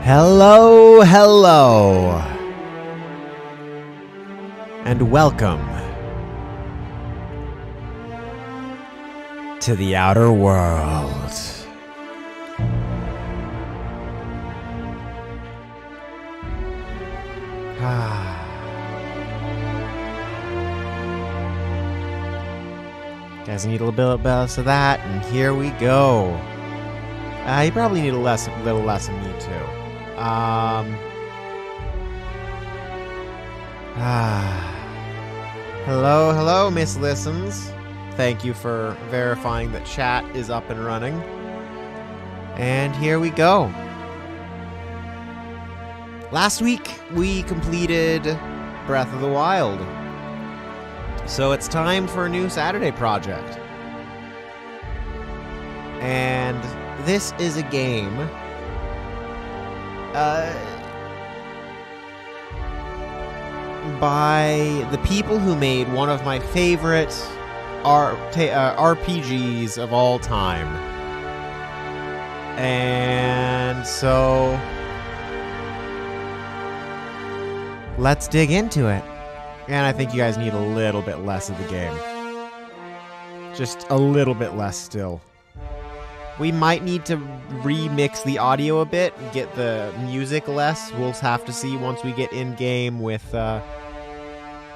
Hello, hello, and welcome to the outer world. Guys, need a little bit less of that, and here we go. You probably need a little less of me too. Hello, Miss Listens. Thank you for verifying that chat is up and running. And here we go. Last week, we completed Breath of the Wild. So it's time for a new Saturday project. And this is a game by the people who made one of my favorite RPGs of all time. And so let's dig into it. And I think you guys need a little bit less of the game. Just a little bit less still. We might need to remix the audio a bit, get the music less. We'll have to see once we get in-game with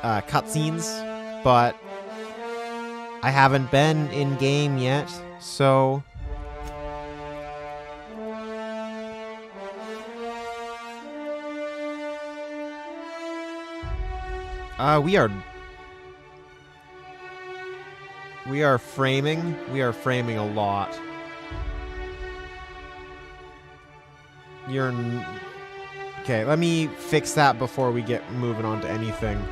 cutscenes. But I haven't been in-game yet, so we are framing a lot. Okay, let me fix that before we get moving on to anything.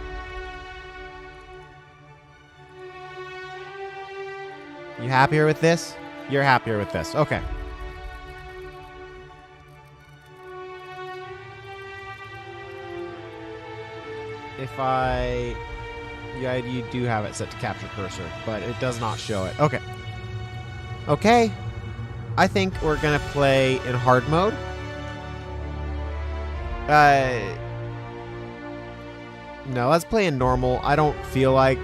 You happier with this? You're happier with this. Okay. Yeah, you do have it set to capture cursor, but it does not show it. Okay. Okay. I think we're gonna play in hard mode. No, let's play in normal. I don't feel like...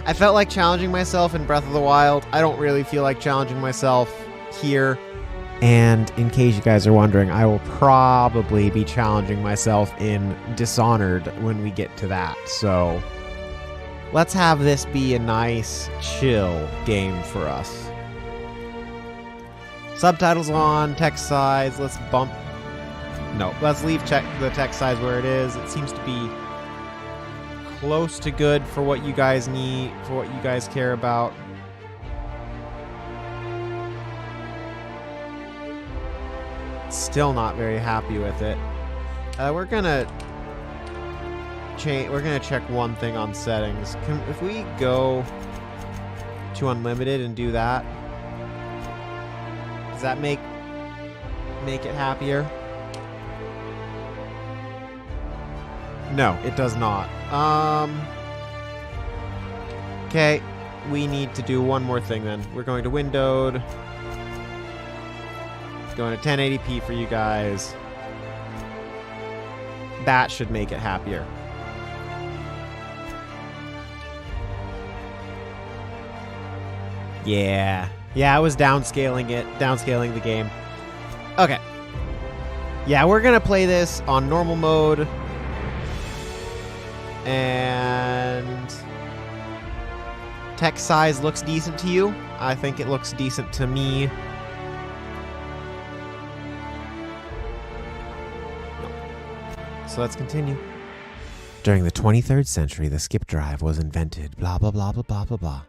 I felt like challenging myself in Breath of the Wild. I don't really feel like challenging myself here. And in case you guys are wondering, I will probably be challenging myself in Dishonored when we get to that. So let's have this be a nice, chill game for us. Subtitles on, text size, let's bump... No, let's leave the text size where it is. It seems to be close to good for what you guys need, for what you guys care about. Still not very happy with it. We're gonna check one thing on settings. If we go to unlimited and do that, does that make it happier? No, it does not. Okay, we need to do one more thing then. We're going to windowed. Going to 1080p for you guys. That should make it happier. Yeah, I was downscaling the game. Okay. Yeah, we're gonna play this on normal mode. And text size looks decent to you. I think it looks decent to me. So let's continue. During the 23rd century, the skip drive was invented. Blah, blah, blah, blah, blah, blah, blah.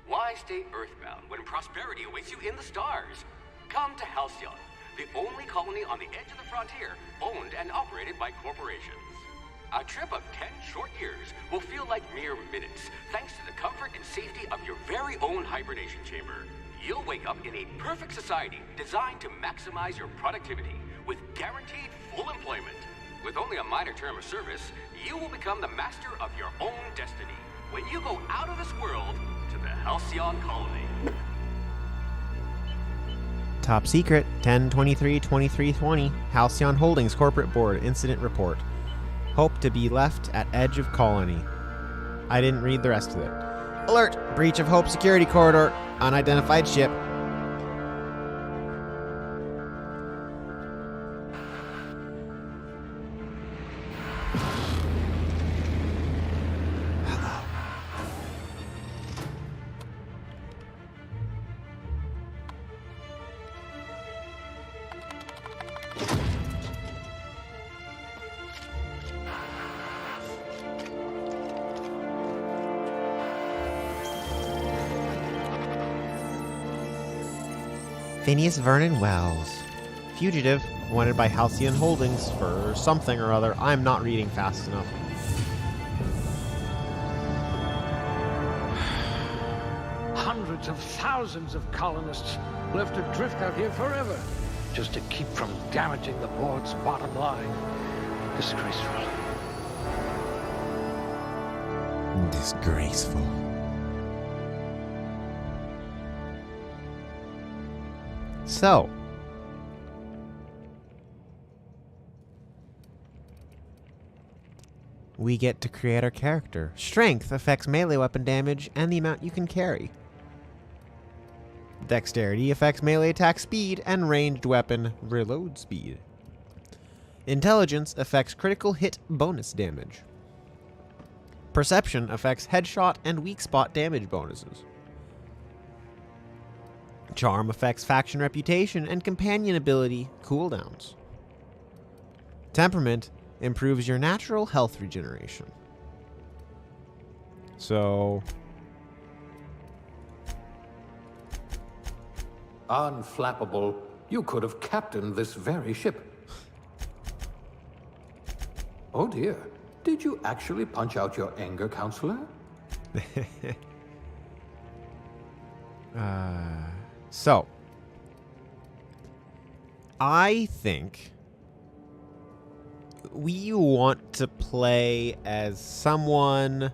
Why stay earthbound when prosperity awaits you in the stars? Come to Halcyon, the only colony on the edge of the frontier, owned and operated by corporations. A trip of 10 short years will feel like mere minutes, thanks to the comfort and safety of your very own hibernation chamber. You'll wake up in a perfect society designed to maximize your productivity with guaranteed full employment. With only a minor term of service, you will become the master of your own destiny when you go out of this world to the Halcyon colony. Top secret, 10-23-2320, Halcyon Holdings Corporate Board Incident Report. Hope to be left at edge of colony. I didn't read the rest of it. Alert! Breach of Hope Security Corridor. Unidentified ship. Phineas Vernon Wells. Fugitive, wanted by Halcyon Holdings for something or other. I'm not reading fast enough. Hundreds of thousands of colonists left adrift out here forever, just to keep from damaging the board's bottom line. Disgraceful. Disgraceful. So, we get to create our character. Strength affects melee weapon damage and the amount you can carry. Dexterity affects melee attack speed and ranged weapon reload speed. Intelligence affects critical hit bonus damage. Perception affects headshot and weak spot damage bonuses. Charm affects faction reputation and companion ability cooldowns. Temperament improves your natural health regeneration. So, Unflappable. You could have captained this very ship. Oh dear. Did you actually punch out your anger, counselor? So, I think we want to play as someone.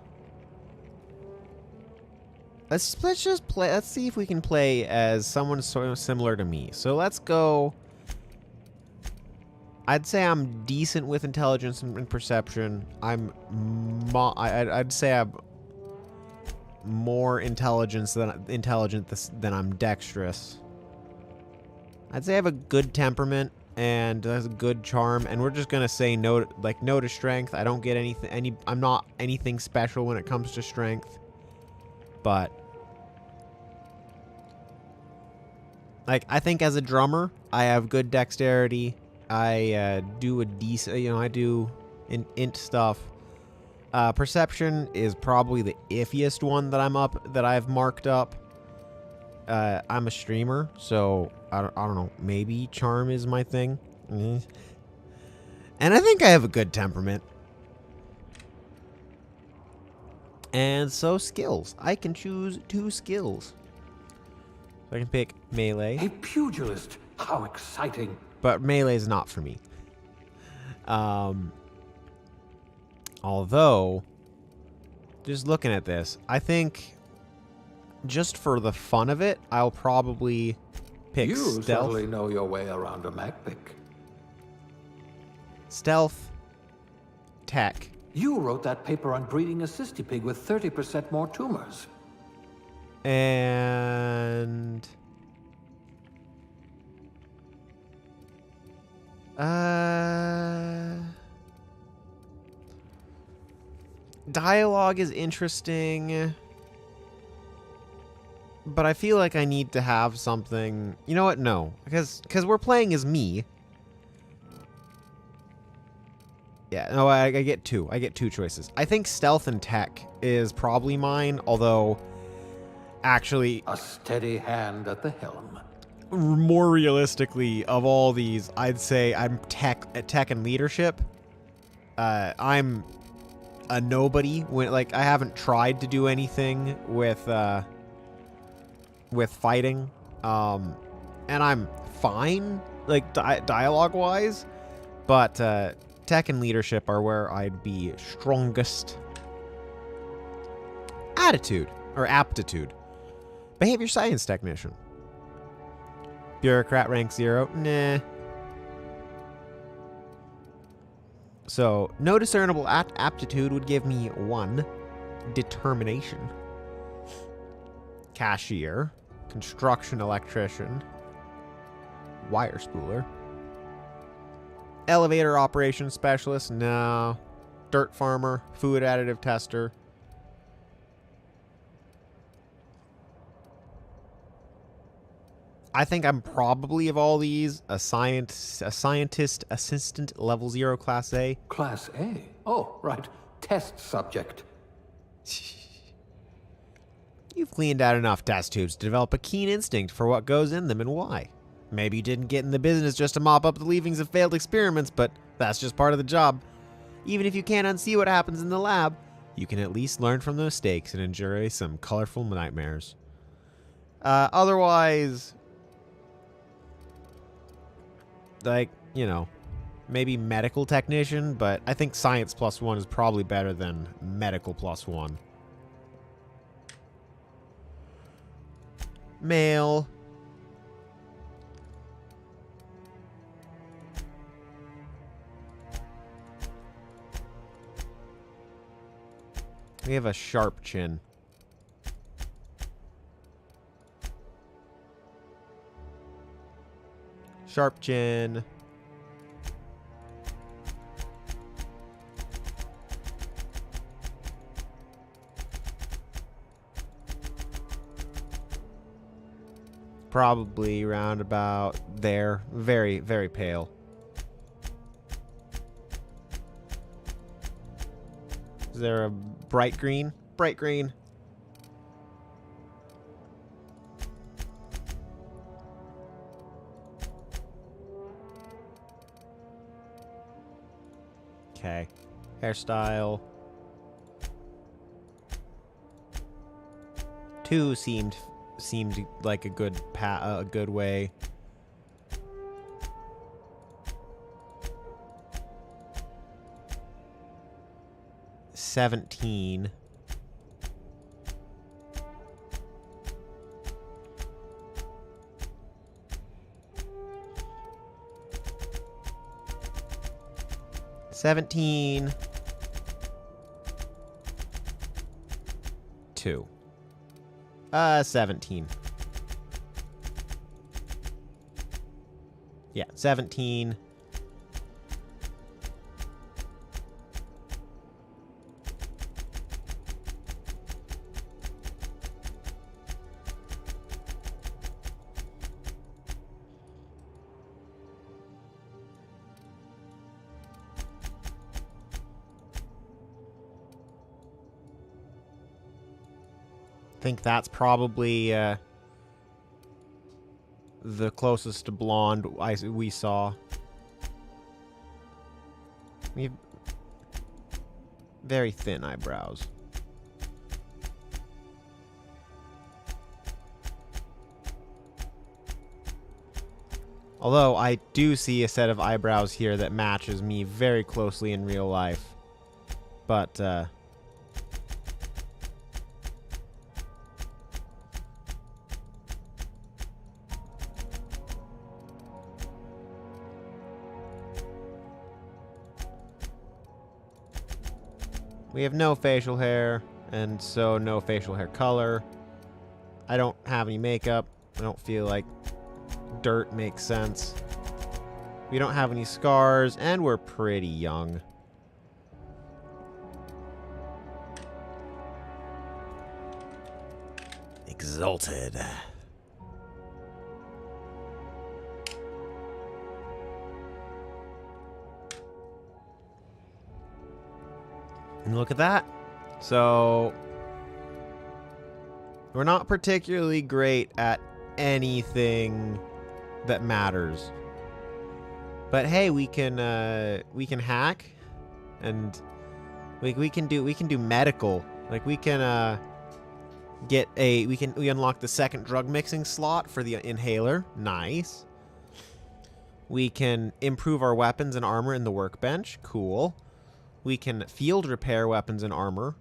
Let's just play. Let's see if we can play as someone sort of similar to me. So let's go. I'd say I'm decent with intelligence and perception. I'd say I'm more intelligent than I'm dexterous. I'd say I have a good temperament and there's a good charm, and we're just gonna say no to strength. I don't get I'm not anything special when it comes to strength, but like I think as a drummer, I have good dexterity. I do a decent, I do int stuff. Perception is probably the iffiest one that I've marked up. I'm a streamer, so I don't know. Maybe charm is my thing. And I think I have a good temperament. And so skills. I can choose 2 skills. So I can pick melee. A pugilist. How exciting. But melee is not for me. Although, just looking at this, I think just for the fun of it, I'll probably pick You stealth. certainly know your way around a MacPic. Stealth, tech. You wrote that paper on breeding a cystipig with 30% more tumors. And dialogue is interesting, but I feel like I need to have something. You know what? No, because we're playing as me. Yeah, no, I get 2. I get 2 choices. I think stealth and tech is probably mine, although actually A steady hand at the helm. more realistically, of all these, I'd say I'm tech and leadership. I'm a nobody when I haven't tried to do anything with fighting, and I'm fine dialogue wise, but tech and leadership are where I'd be strongest. Attitude or aptitude, behavior science technician. Bureaucrat rank 0. Nah. So, no discernible aptitude would give me 1. Determination. Cashier. Construction electrician. Wire spooler. Elevator operations specialist. No. Dirt farmer. Food additive tester. I think I'm probably, of all these, a scientist assistant level 0 class A. Class A? Oh, right. Test subject. You've cleaned out enough test tubes to develop a keen instinct for what goes in them and why. Maybe you didn't get in the business just to mop up the leavings of failed experiments, but that's just part of the job. Even if you can't unsee what happens in the lab, you can at least learn from the mistakes and enjoy some colorful nightmares. Otherwise, like, you know, maybe medical technician, but I think science +1 is probably better than medical +1. Male. We have a sharp chin. Sharp chin. Probably around about there. Very, very pale. Is there a bright green? Bright green. Okay. Hairstyle. 2 seemed like a good way. $17. $17. 2. 17. Yeah, 17. I think that's probably the closest to blonde we saw. We have very thin eyebrows. Although I do see a set of eyebrows here that matches me very closely in real life. But, we have no facial hair, and so no facial hair color. I don't have any makeup. I don't feel like dirt makes sense. We don't have any scars, and we're pretty young. Exalted. And look at that. So, we're not particularly great at anything that matters. But hey, we can hack, and we can do medical. Like we can we unlock the second drug mixing slot for the inhaler. Nice. We can improve our weapons and armor in the workbench. Cool. We can field repair weapons and armor.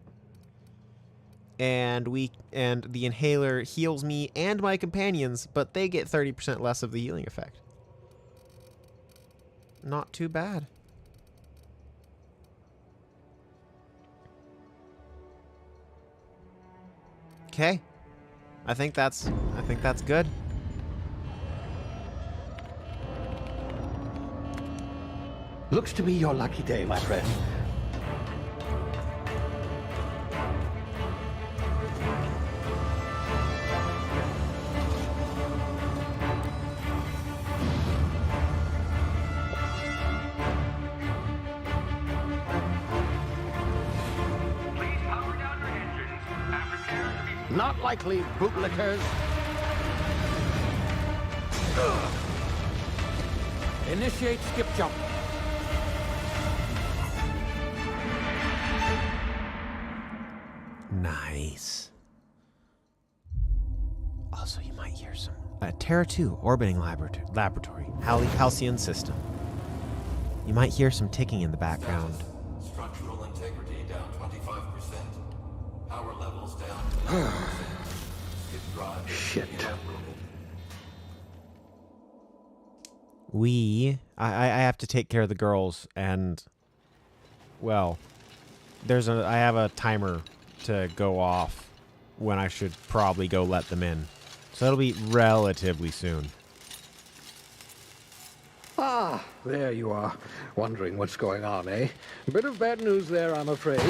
and the inhaler heals me and my companions, but they get 30% less of the healing effect. Not too bad. Okay. I think that's good. Looks to be your lucky day, my friend. Please power down your engines. Prepare to be... Not likely, bootlickers. Initiate skip jump. Nice. Also, you might hear some Terra 2 orbiting laboratory, Halcyon system. You might hear some ticking in the background. Structural integrity down 25%. Power levels down. Skip drive. Shit. I have to take care of the girls, and well, I have a timer to go off when I should probably go let them in. So it'll be relatively soon. Ah, there you are. Wondering what's going on, eh? A bit of bad news there, I'm afraid.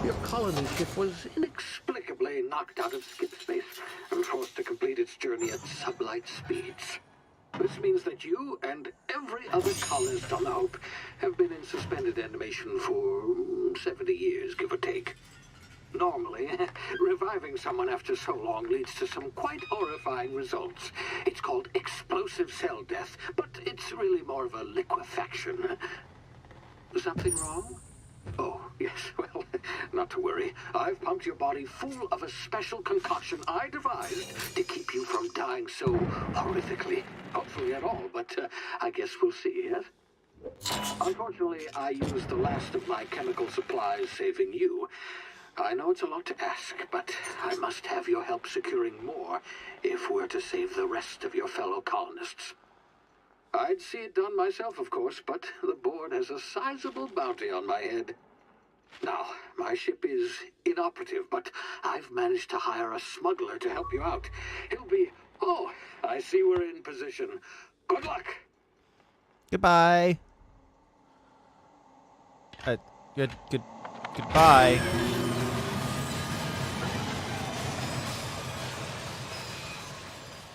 Your colony ship was inexplicably knocked out of skip space and forced to complete its journey at sublight speeds. This means that you and every other colonist on the Hope have been in suspended animation for 70 years, give or take. Normally, reviving someone after so long leads to some quite horrifying results. It's called explosive cell death, but it's really more of a liquefaction. Something wrong? Oh, yes, well, not to worry. I've pumped your body full of a special concoction I devised to keep you from dying so horrifically. Hopefully at all, but I guess we'll see, yes? Unfortunately, I used the last of my chemical supplies saving you. I know it's a lot to ask, but I must have your help securing more if we're to save the rest of your fellow colonists. I'd see it done myself, of course, but the board has a sizable bounty on my head. Now, my ship is inoperative, but I've managed to hire a smuggler to help you out. He'll be... Oh, I see we're in position. Good luck! Goodbye. Goodbye.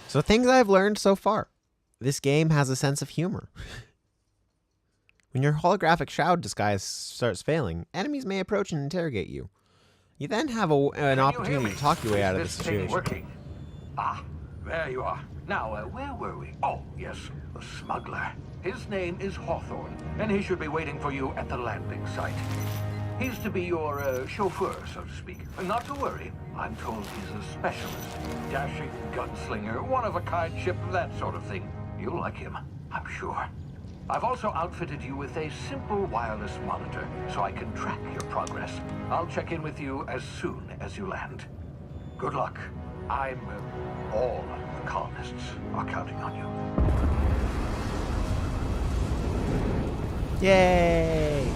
So things I've learned so far. This game has a sense of humor. When your holographic shroud disguise starts failing, enemies may approach and interrogate you. You then have an opportunity to talk your way out of the situation. Working? Ah, there you are. Now, where were we? Oh, yes, the smuggler. His name is Hawthorne, and he should be waiting for you at the landing site. He's to be your chauffeur, so to speak. Not to worry. I'm told he's a specialist. Dashing gunslinger, one-of-a-kind ship, that sort of thing. You'll like him, I'm sure. I've also outfitted you with a simple wireless monitor, so I can track your progress. I'll check in with you as soon as you land. Good luck. All the colonists are counting on you. Yay!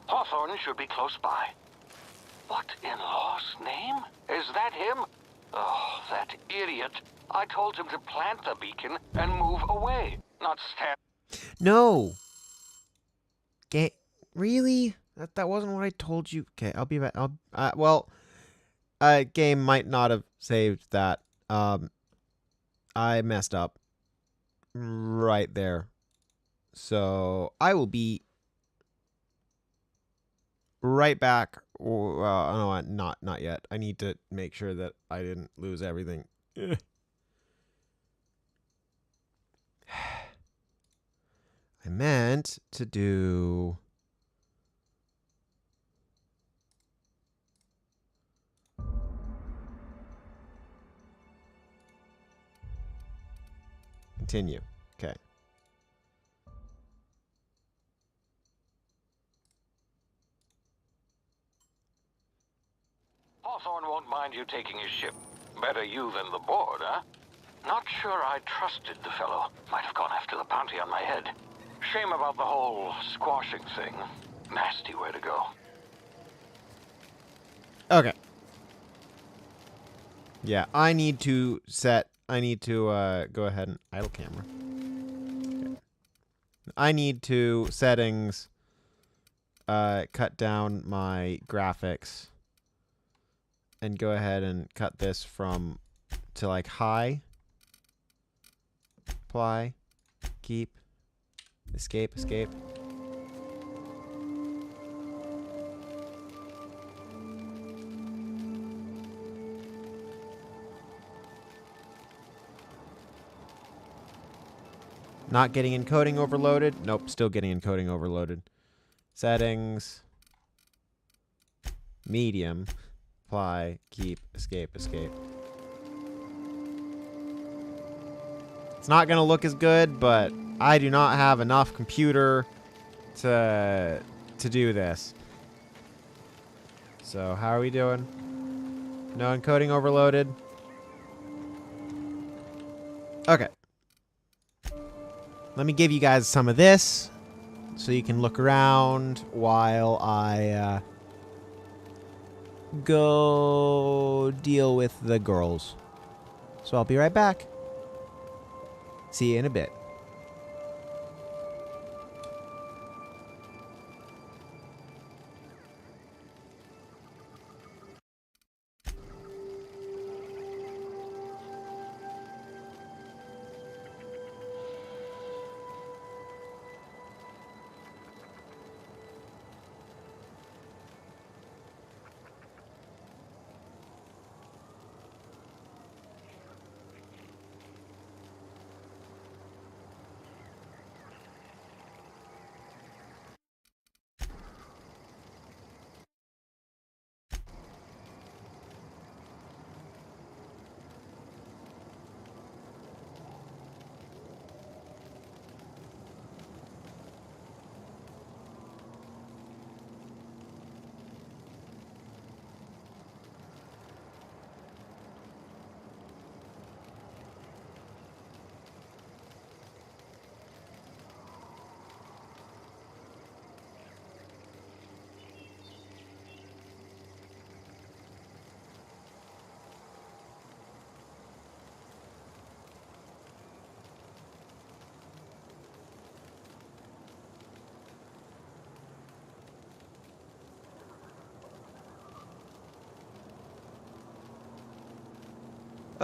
Hawthorne should be close by. What in law's name? Is that him? Oh, that idiot. I told him to plant the beacon and move away, not stand. No! Really? That wasn't what I told you. Okay, I'll be back. Game might not have saved that. I messed up. Right there. So, I will be right back. No, not yet. I need to make sure that I didn't lose everything. want to do... Continue. Okay. Hawthorne won't mind you taking his ship. Better you than the board, huh? Not sure I trusted the fellow. Might have gone after the bounty on my head. Shame about the whole squashing thing. Nasty way to go. Okay. Yeah, I need to go ahead and idle camera. Okay. I need to settings cut down my graphics and go ahead and cut this from to like high. Apply. Keep. Escape, escape. Not getting encoding overloaded. Nope, still getting encoding overloaded. Settings. Medium. Apply. Keep. Escape. Escape. It's not going to look as good, but I do not have enough computer to do this. So, how are we doing? No encoding overloaded. Okay. Let me give you guys some of this so you can look around while I go deal with the girls. So I'll be right back. See you in a bit.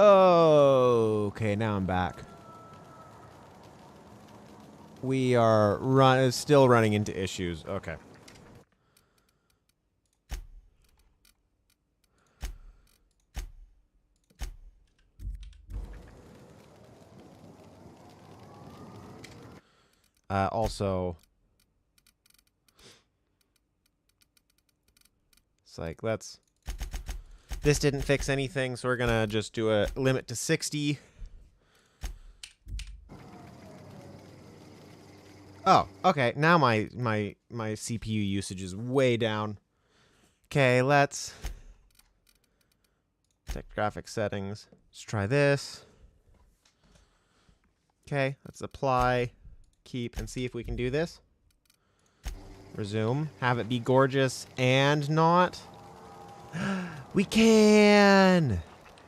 Okay, now I'm back. We are still running into issues. Okay. Also, it's like, this didn't fix anything, so we're gonna just do a limit to 60. Oh, okay. Now my CPU usage is way down. Okay, let's check graphics settings. Let's try this. Okay, let's apply, keep, and see if we can do this. Resume. Have it be gorgeous and not. We can!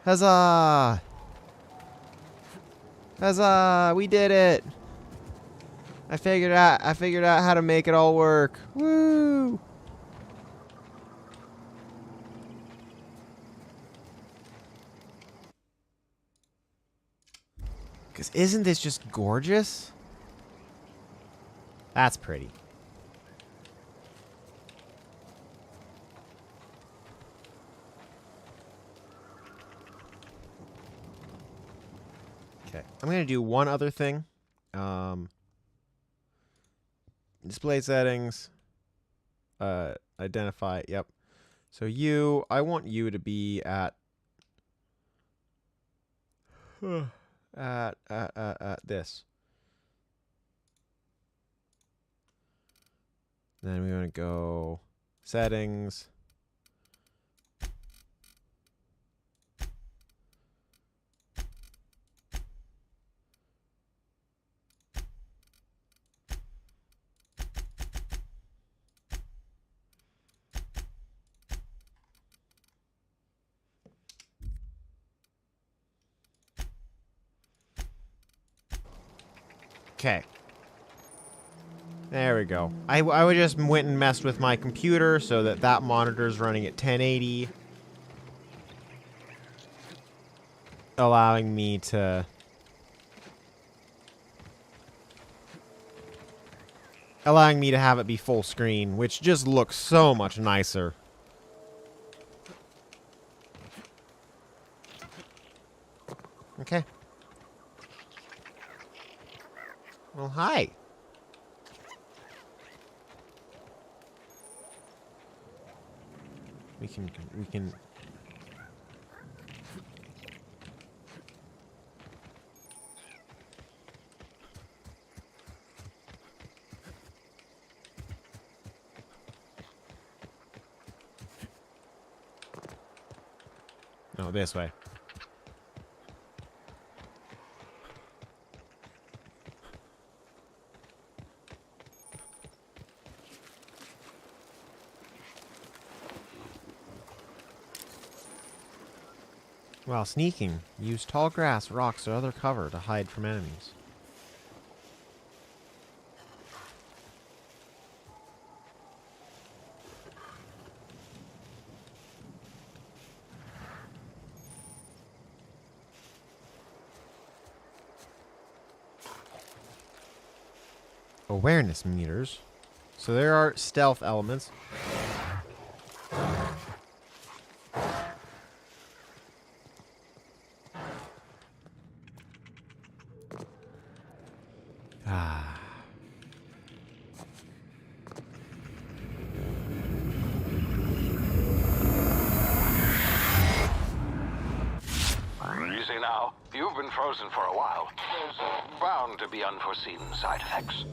Huzzah! Huzzah! We did it! I figured out how to make it all work. Woo! Cause isn't this just gorgeous? That's pretty. Okay, I'm gonna do one other thing. Display settings. Identify. Yep. So you, I want you to be at this. Then we want to go settings. Okay. There we go. I would just went and messed with my computer so that monitor's running at 1080. Allowing me to... have it be full screen, which just looks so much nicer. Okay. Well, hi. We can... No, this way. While sneaking, use tall grass, rocks, or other cover to hide from enemies. Awareness meters. So there are stealth elements. Easy now. You've been frozen for a while. There's bound to be unforeseen side effects.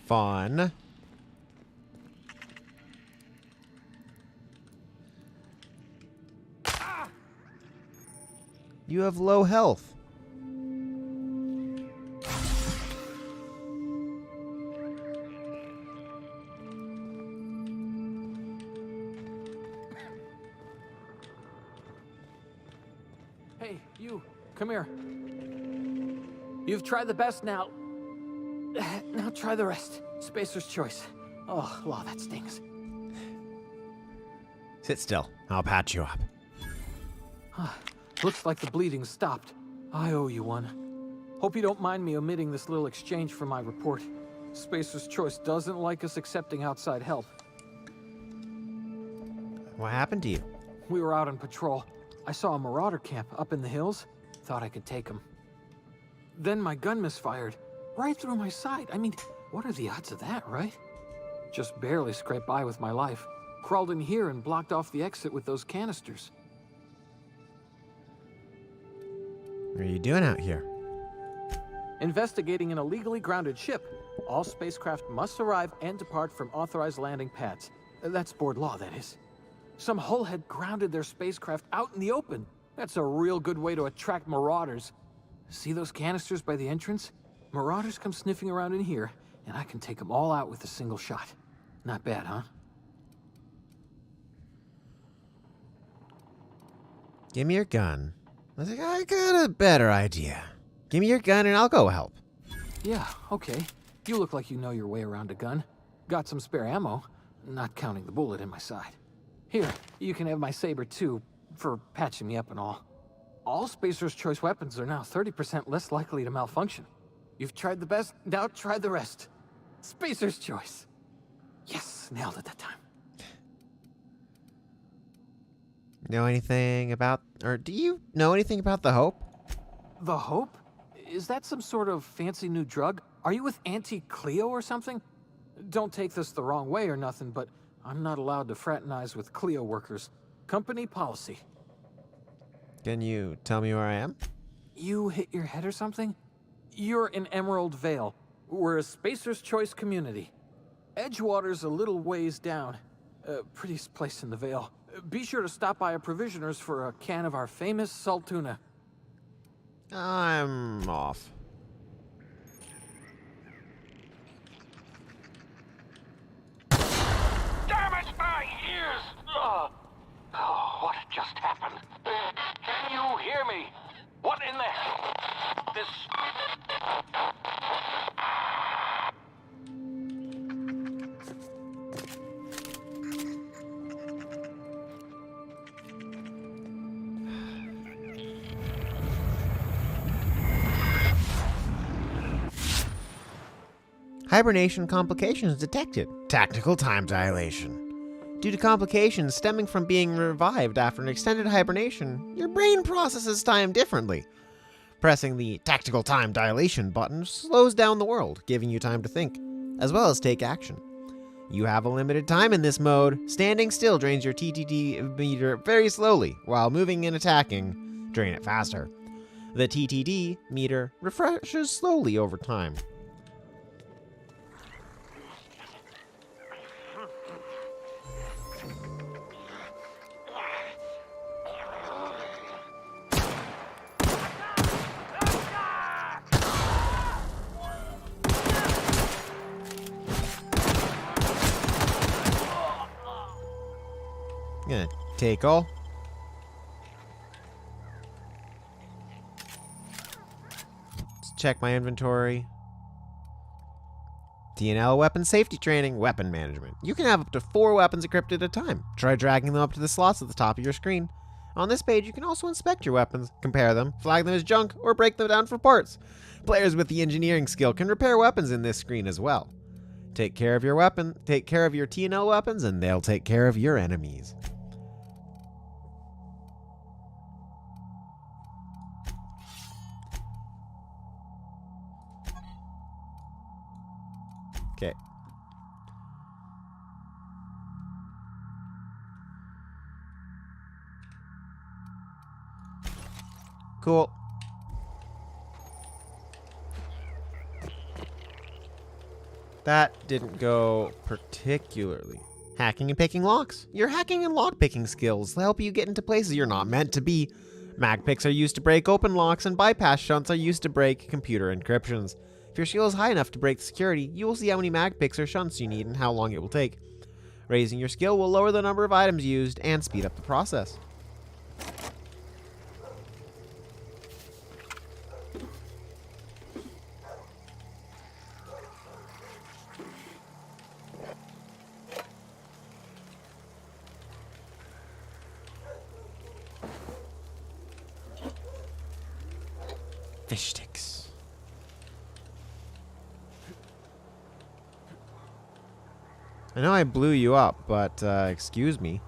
Fun. You have low health. Hey, you, come here. You've tried the best now. Now try the rest. Spacer's choice. Oh, law, that stings. Sit still. I'll patch you up. Looks like the bleeding stopped. I owe you one. Hope you don't mind me omitting this little exchange from my report. Spacer's choice doesn't like us accepting outside help. What happened to you? We were out on patrol. I saw a marauder camp up in the hills. Thought I could take him. Then my gun misfired. Right through my side. I mean, what are the odds of that, right? Just barely scraped by with my life. Crawled in here and blocked off the exit with those canisters. What are you doing out here? Investigating an illegally grounded ship. All spacecraft must arrive and depart from authorized landing pads. That's board law, that is. Some hull had grounded their spacecraft out in the open. That's a real good way to attract marauders. See those canisters by the entrance? Marauders come sniffing around in here, and I can take them all out with a single shot. Not bad, huh? Give me your gun. I was like, I got a better idea. Give me your gun and I'll go help. Yeah, okay. You look like you know your way around a gun. Got some spare ammo, not counting the bullet in my side. Here, you can have my saber too, for patching me up and all. All Spacer's choice weapons are now 30% less likely to malfunction. You've tried the best, now try the rest. Spacer's choice. Yes, nailed it that time. Know anything about, or do you know anything about the Hope? The Hope? Is that some sort of fancy new drug? Are you with Auntie Cleo or something? Don't take this the wrong way or nothing, but I'm not allowed to fraternize with Cleo workers. Company policy. Can you tell me where I am? You hit your head or something? You're in Emerald Vale. We're a Spacer's Choice community. Edgewater's a little ways down. Prettiest place in the Vale. Be sure to stop by a provisioner's for a can of our famous salt tuna. I'm off. Damn it, my ears! Oh, what just happened? Can you hear me? What in the... This... Hibernation complications detected. Tactical time dilation. Due to complications stemming from being revived after an extended hibernation, your brain processes time differently. Pressing the tactical time dilation button slows down the world, giving you time to think, as well as take action. You have a limited time in this mode. Standing still drains your TTD meter very slowly, while moving and attacking drain it faster. The TTD meter refreshes slowly over time. Gonna take all. Let's check my inventory. DNL weapon safety training, weapon management. You can have up to 4 weapons equipped at a time. Try dragging them up to the slots at the top of your screen. On this page, you can also inspect your weapons, compare them, flag them as junk, or break them down for parts. Players with the engineering skill can repair weapons in this screen as well. Take care of your weapon, take care of your TNL weapons, and they'll take care of your enemies. Okay. Cool. That didn't go particularly. Hacking and picking locks. Your hacking and lock picking skills help you get into places you're not meant to be. Mag picks are used to break open locks, and bypass shunts are used to break computer encryptions. If your skill is high enough to break the security, you will see how many mag picks or shunts you need and how long it will take. Raising your skill will lower the number of items used and speed up the process. Fish sticks. I know I blew you up, but excuse me.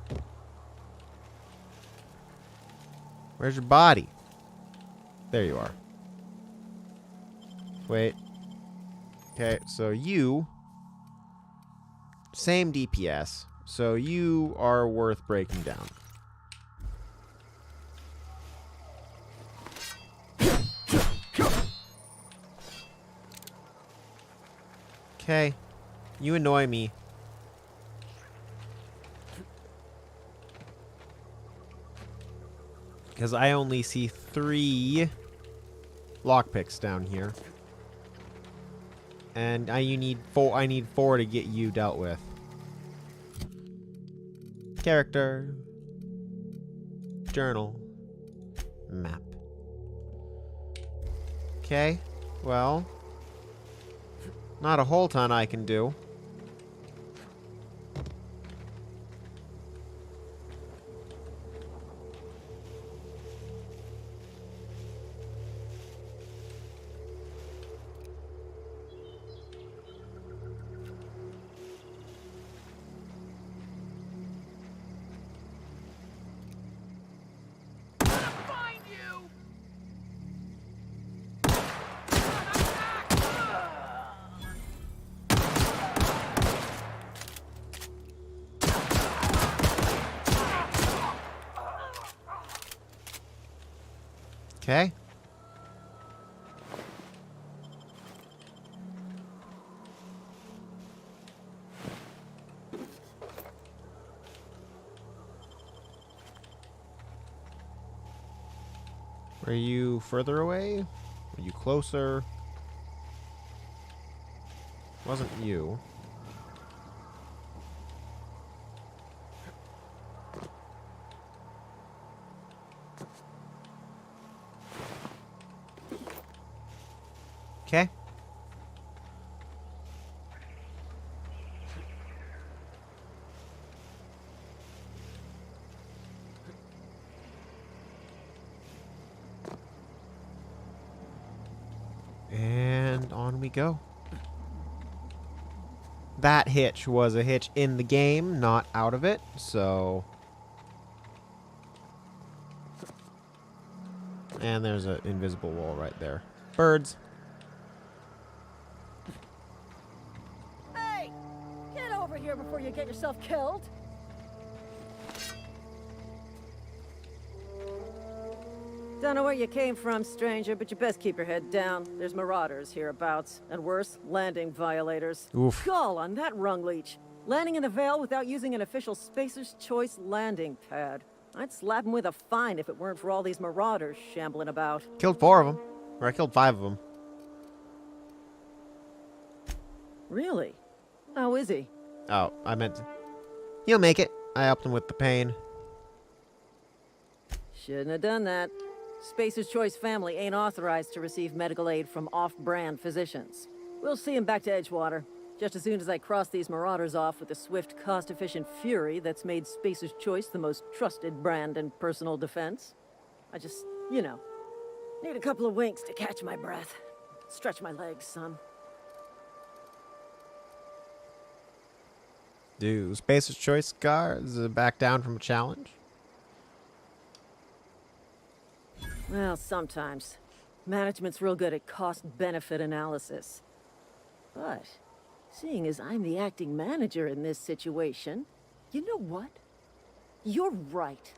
Where's your body? There you are. Wait. Okay, so you... Same DPS, so you are worth breaking down. Okay, you annoy me. Because I only see 3 lockpicks down here. And I need 4 to get you dealt with. Character. Journal. Map. Okay, well... Not a whole ton I can do. Okay. Are you further away? Are you closer? Wasn't you. Okay. And on we go. That hitch was a hitch in the game, not out of it, so... And there's an invisible wall right there. Birds. Hey! Get over here before you get yourself killed! Don't know where you came from, stranger, but you best keep your head down. There's marauders hereabouts, and worse, landing violators. Oof. Gall on that rung leech. Landing in the Vale without using an official Spacer's Choice landing pad. I'd slap him with a fine if it weren't for all these marauders shambling about. Killed 4 of them. Or I killed 5 of them. Really? How is he? Oh, I meant to... He'll make it. I helped him with the pain. Shouldn't have done that. Spacer's Choice family ain't authorized to receive medical aid from off-brand physicians. We'll see him back to Edgewater, just as soon as I cross these marauders off with the swift, cost-efficient fury that's made Spacer's Choice the most trusted brand in personal defense. I just, you know, need a couple of winks to catch my breath. Stretch my legs, son. Do Spacer's Choice guards back down from a challenge? Well, sometimes. Management's real good at cost-benefit analysis. But, seeing as I'm the acting manager in this situation, you know what? You're right.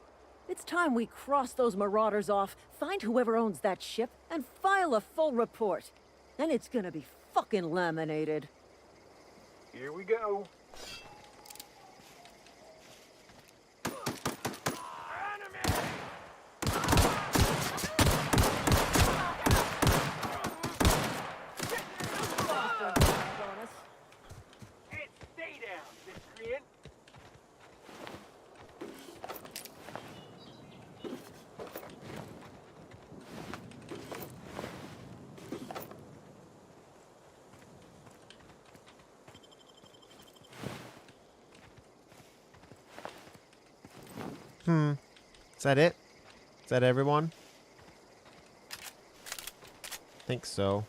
It's time we cross those marauders off, find whoever owns that ship, and file a full report. Then it's gonna be fucking laminated. Here we go. Is that it? Is that everyone? Think so.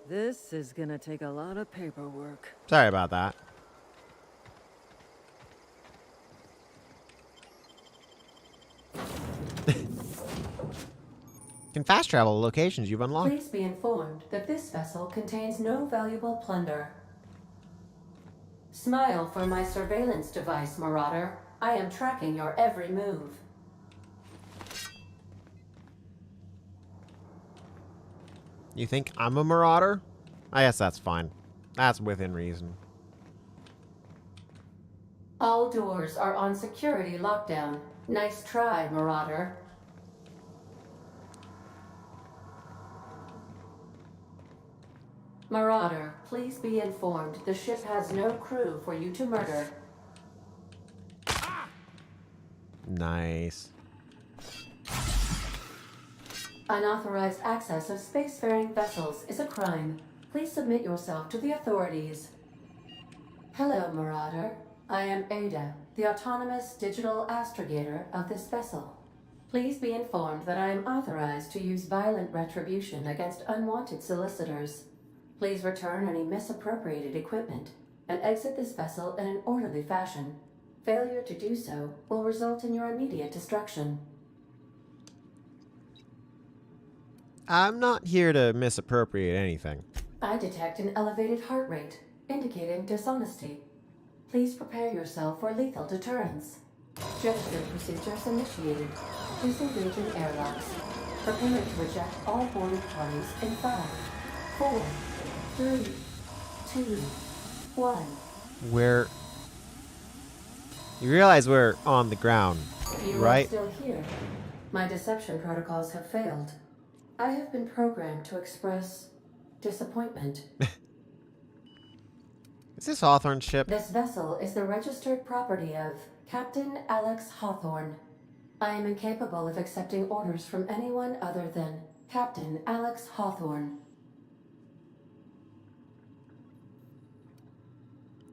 This is gonna take a lot of paperwork. Sorry about that. Can fast travel to locations you've unlocked. Please be informed that this vessel contains no valuable plunder. Smile for my surveillance device, Marauder. I am tracking your every move. You think I'm a marauder? I guess that's fine. That's within reason. All doors are on security lockdown. Nice try, Marauder. Marauder, please be informed the ship has no crew for you to murder. Nice. Unauthorized access of spacefaring vessels is a crime. Please submit yourself to the authorities. Hello, Marauder. I am Ada, the autonomous digital astrogator of this vessel. Please be informed that I am authorized to use violent retribution against unwanted solicitors. Please return any misappropriated equipment and exit this vessel in an orderly fashion. Failure to do so will result in your immediate destruction. I'm not here to misappropriate anything. I detect an elevated heart rate, indicating dishonesty. Please prepare yourself for lethal deterrence. Gesture procedures initiated. Disengage in airlocks. Prepare to eject all boarded parties in 5, 4, 3, 2, 1. We're... You realize we're on the ground, You right? are still here. My deception protocols have failed. I have been programmed to express disappointment. Is this Hawthorne's ship? This vessel is the registered property of Captain Alex Hawthorne. I am incapable of accepting orders from anyone other than Captain Alex Hawthorne.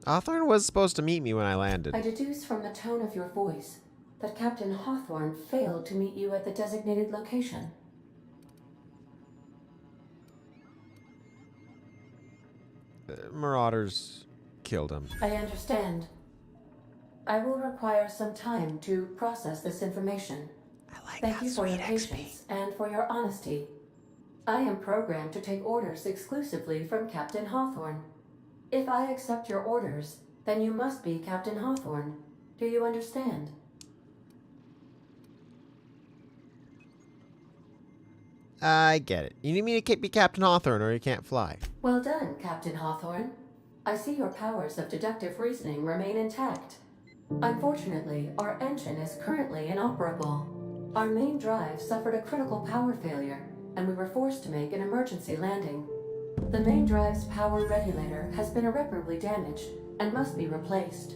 Hawthorne was supposed to meet me when I landed. I deduce from the tone of your voice that Captain Hawthorne failed to meet you at the designated location. Marauders killed him. I understand. I will require some time to process this information. Thank you for your patience and for your honesty. I am programmed to take orders exclusively from Captain Hawthorne. If I accept your orders, then you must be Captain Hawthorne. Do you understand? I get it. You need me to be Captain Hawthorne or you can't fly. Well done, Captain Hawthorne. I see your powers of deductive reasoning remain intact. Unfortunately, our engine is currently inoperable. Our main drive suffered a critical power failure, and we were forced to make an emergency landing. The main drive's power regulator has been irreparably damaged and must be replaced.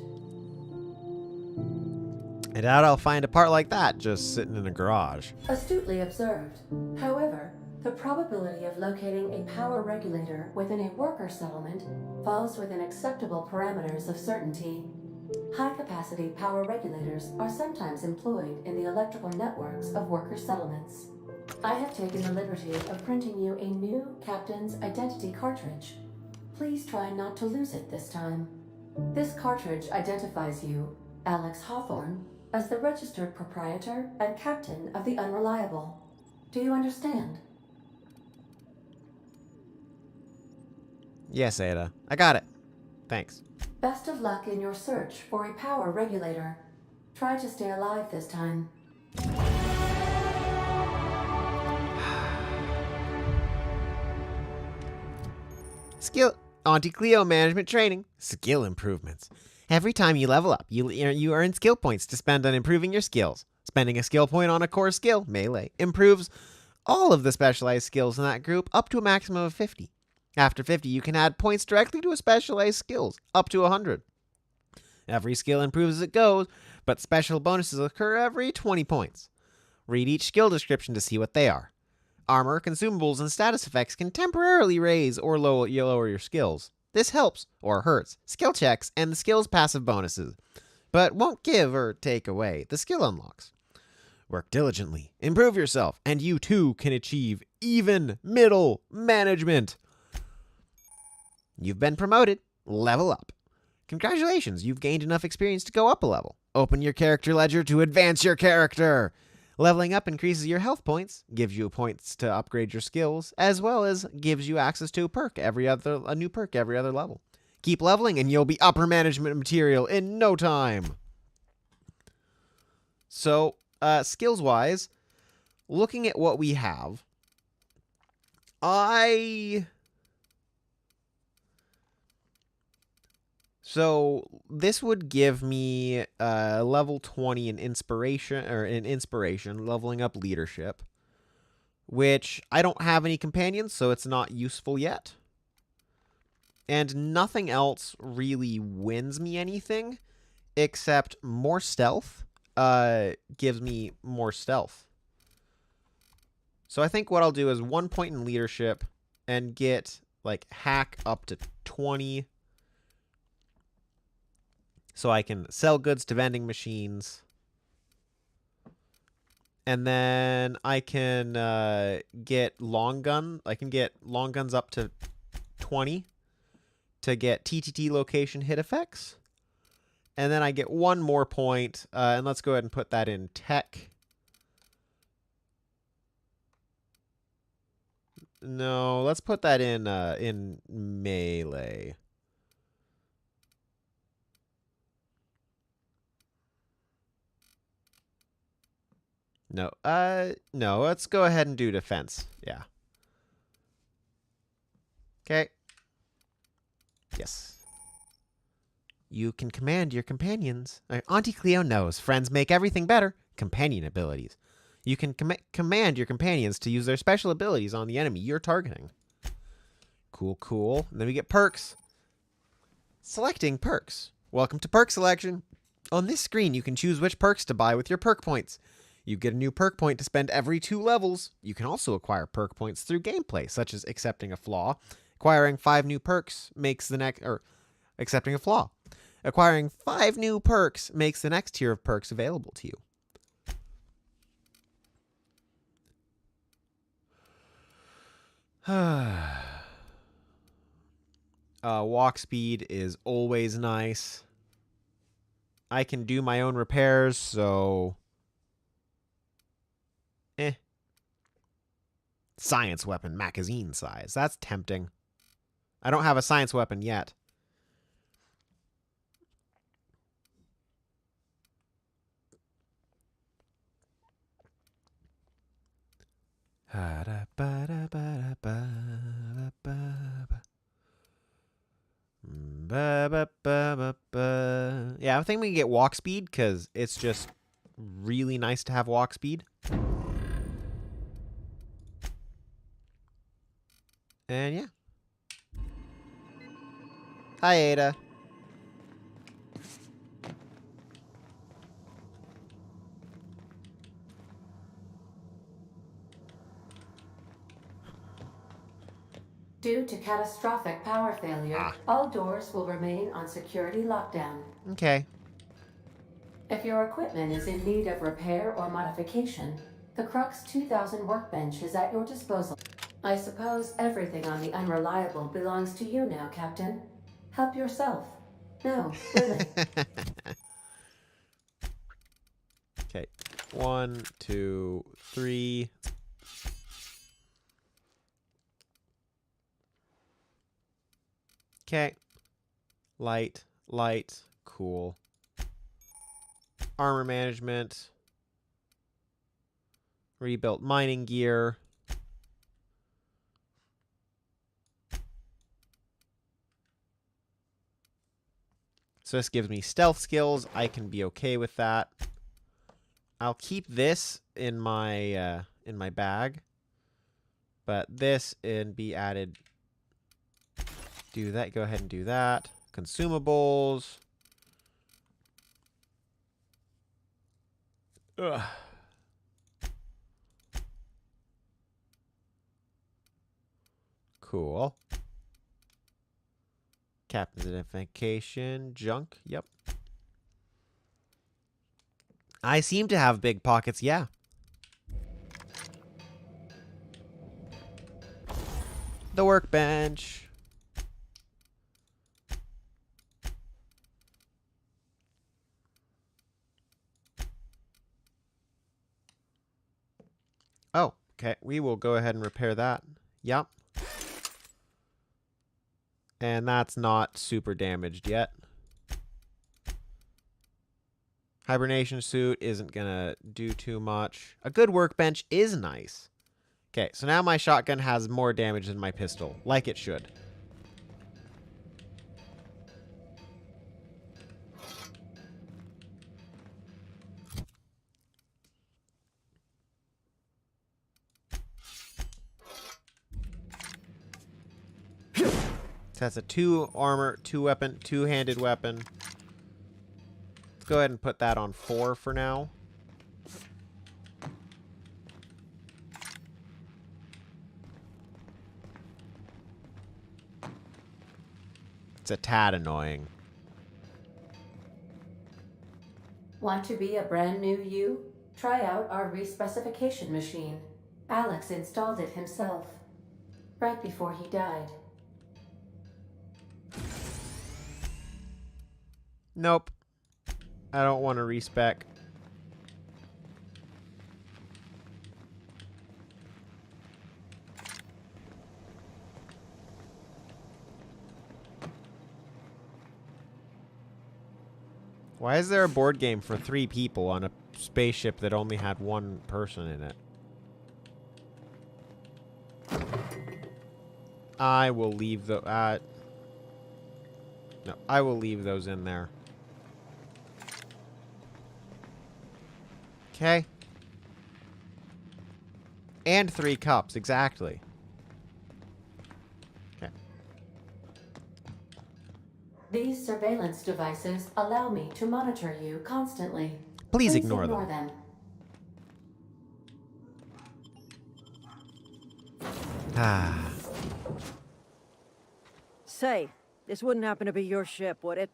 I doubt I'll find a part like that just sitting in a garage. Astutely observed. However, the probability of locating a power regulator within a worker settlement falls within acceptable parameters of certainty. High-capacity power regulators are sometimes employed in the electrical networks of worker settlements. I have taken the liberty of printing you a new Captain's Identity cartridge. Please try not to lose it this time. This cartridge identifies you, Alex Hawthorne, as the registered proprietor and captain of the Unreliable. Do you understand? Yes, Ada. I got it. Thanks. Best of luck in your search for a power regulator. Try to stay alive this time. Skill Auntie Cleo management training. Skill improvements. Every time you level up, you earn skill points to spend on improving your skills. Spending a skill point on a core skill, melee, improves all of the specialized skills in that group up to a maximum of 50. After 50, you can add points directly to a specialized skills, up to 100. Every skill improves as it goes, but special bonuses occur every 20 points. Read each skill description to see what they are. Armor, consumables, and status effects can temporarily raise or lower your skills. This helps, or hurts, skill checks and the skill's passive bonuses, but won't give or take away the skill unlocks. Work diligently, improve yourself, and you too can achieve even middle management. You've been promoted. Level up. Congratulations, you've gained enough experience to go up a level. Open your character ledger to advance your character. Leveling up increases your health points, gives you points to upgrade your skills, as well as gives you access to a new perk every other level. Keep leveling and you'll be upper management material in no time. So, skills-wise, looking at what we have, So this would give me level 20 in inspiration, leveling up leadership, which I don't have any companions, so it's not useful yet. And nothing else really wins me anything except more stealth. Gives me more stealth. So I think what I'll do is 1 point in leadership and get like hack up to 20. So I can sell goods to vending machines. And then I can get long gun. I can get long guns up to 20 to get TTT location hit effects. And then I get 1 more point. And let's go ahead and put that in tech. No, let's put that in melee. No, no, let's go ahead and do defense. Yeah. Okay. Yes. You can command your companions. Auntie Cleo knows. Friends make everything better. Companion abilities. You can command your companions to use their special abilities on the enemy you're targeting. Cool, cool. And then we get perks. Selecting perks. Welcome to perk selection. On this screen, you can choose which perks to buy with your perk points. You get a new perk point to spend every 2 levels. You can also acquire perk points through gameplay, such as accepting a flaw. Acquiring 5 new perks makes the next... accepting a flaw. Acquiring 5 new perks makes the next tier of perks available to you. Walk speed is always nice. I can do my own repairs, so... Science weapon magazine size. That's tempting. I don't have a science weapon yet. Yeah, I think we can get walk speed because it's just really nice to have walk speed. And yeah. Hi, Ada. Due to catastrophic power failure, all doors will remain on security lockdown. Okay. If your equipment is in need of repair or modification, the Crux 2000 workbench is at your disposal. I suppose everything on the Unreliable belongs to you now, Captain. Help yourself. No, really. Okay. 1, 2, 3. Okay. Light, light, cool. Armor management. Rebuilt mining gear. So this gives me stealth skills. I can be okay with that. I'll keep this in my bag. But this and be added. Do that. Go ahead and do that. Consumables. Ugh. Cool. Captain's identification. Junk. Yep. I seem to have big pockets. Yeah. The workbench. Oh, okay. We will go ahead and repair that. Yep. And that's not super damaged yet. Hibernation suit isn't going to do too much. A good workbench is nice. Okay, so now my shotgun has more damage than my pistol, like it should. So that's a 2 armor, 2 weapon, 2-handed weapon. Let's go ahead and put that on 4 for now. It's a tad annoying. Want to be a brand new you? Try out our respecification machine. Alex installed it himself, right before he died. Nope. I don't want to respec. Why is there a board game for 3 people on a spaceship that only had 1 person in it? I will leave the... no, I will leave those in there. Okay. And 3 cups, exactly. Okay. These surveillance devices allow me to monitor you constantly. Please ignore them. Ah. Say, this wouldn't happen to be your ship, would it?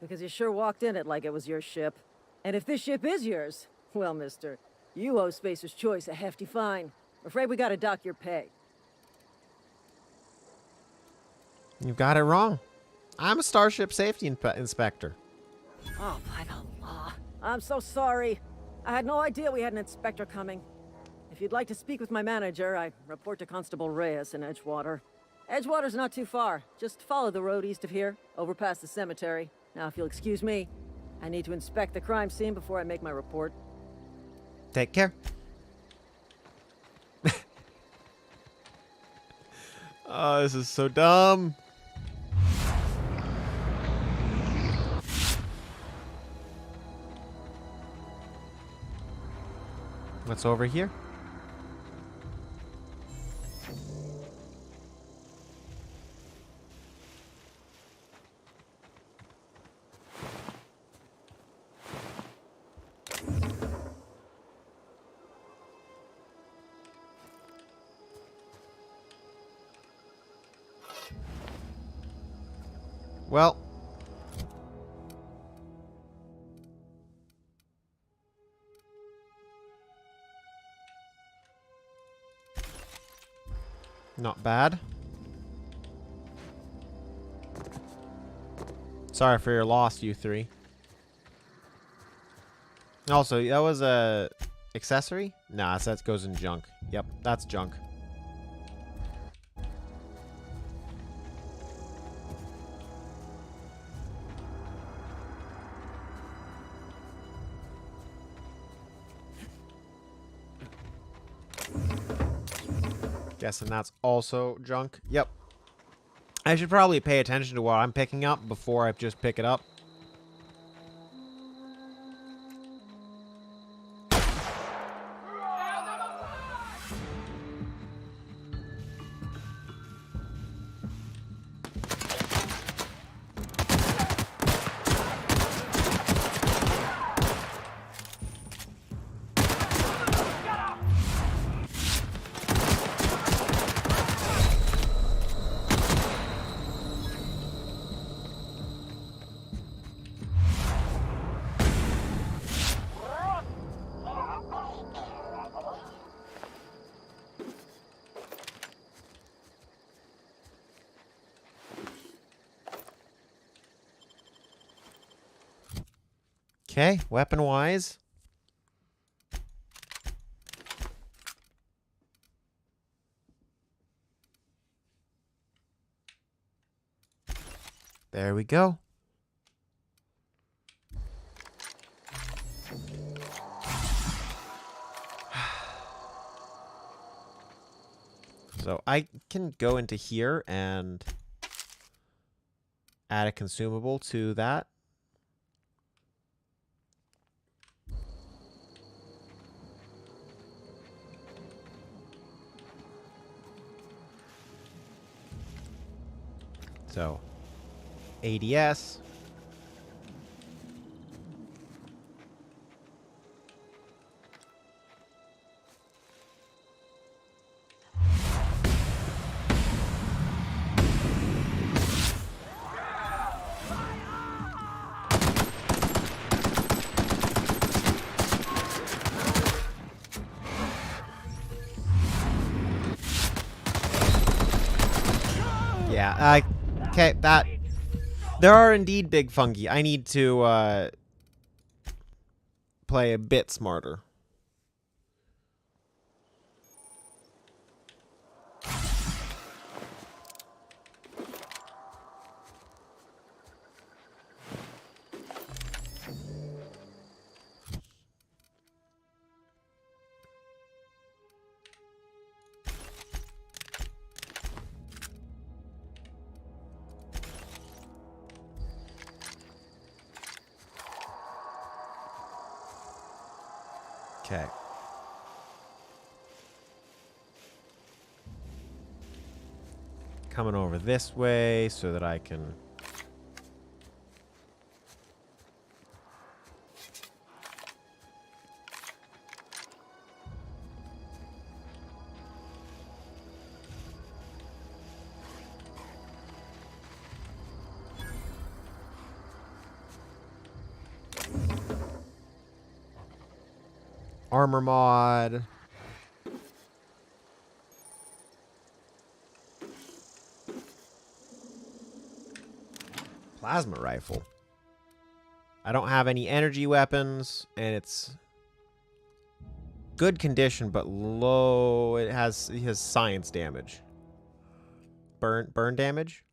Because you sure walked in it like it was your ship. And if this ship is yours, well, mister, you owe Spacer's Choice a hefty fine. Afraid we gotta dock your pay. You got it wrong. I'm a Starship Safety Inspector. Oh, by the law. I'm so sorry. I had no idea we had an inspector coming. If you'd like to speak with my manager, I report to Constable Reyes in Edgewater. Edgewater's not too far. Just follow the road east of here, over past the cemetery. Now, if you'll excuse me, I need to inspect the crime scene before I make my report. Take care. Oh, this is so dumb. What's over here? Well, not bad. Sorry for your loss, you 3. Also, that was a accessory? Nah, that goes in junk. Yep, that's junk. Guessing that's also junk. Yep. I should probably pay attention to what I'm picking up before I just pick it up. Okay, weapon-wise. There we go. So I can go into here and add a consumable to that. So, ADS. Yeah, okay, that... There are indeed big fungi. I need to, play a bit smarter. Okay. Coming over this way so that I can... Armor mod. Plasma rifle. I don't have any energy weapons, and it's good condition, but low. It has science damage. Burn damage.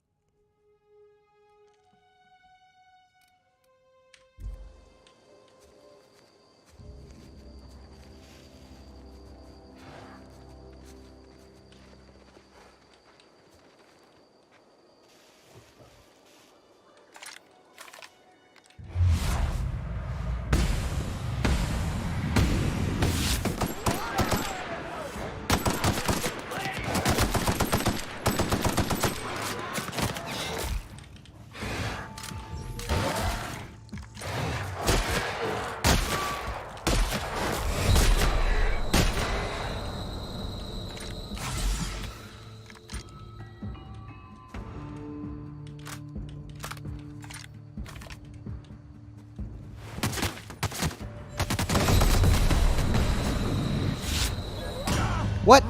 What?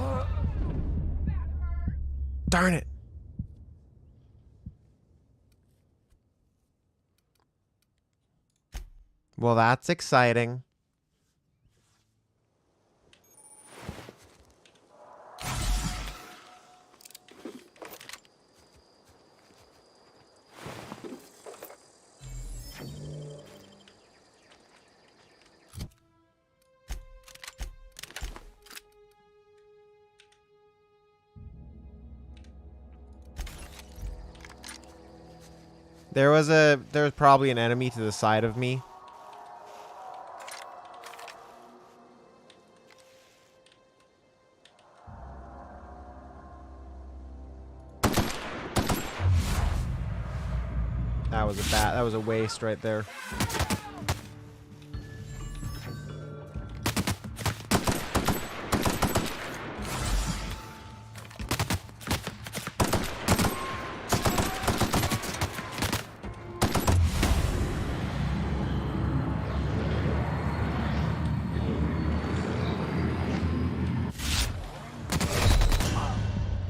Darn it. Well, that's exciting. There was probably an enemy to the side of me. That was a waste right there.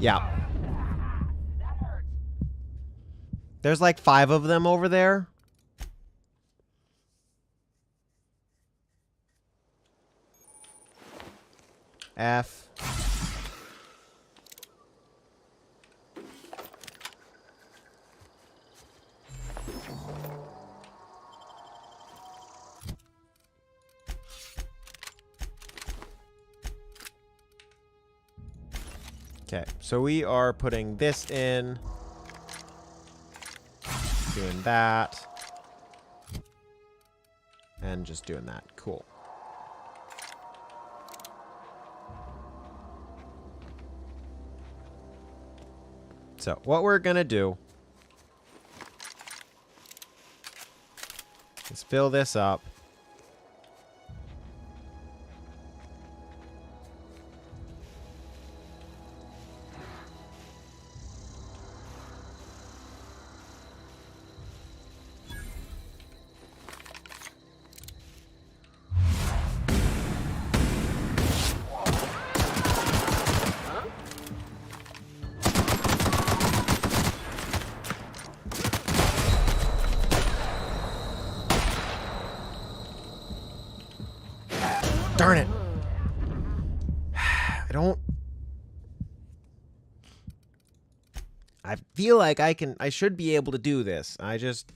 Yeah. There's like 5 of them over there. F. Okay, so we are putting this in. Doing that. And just doing that. Cool. So, what we're going to do is fill this up. Darn it. I feel like I should be able to do this. I just...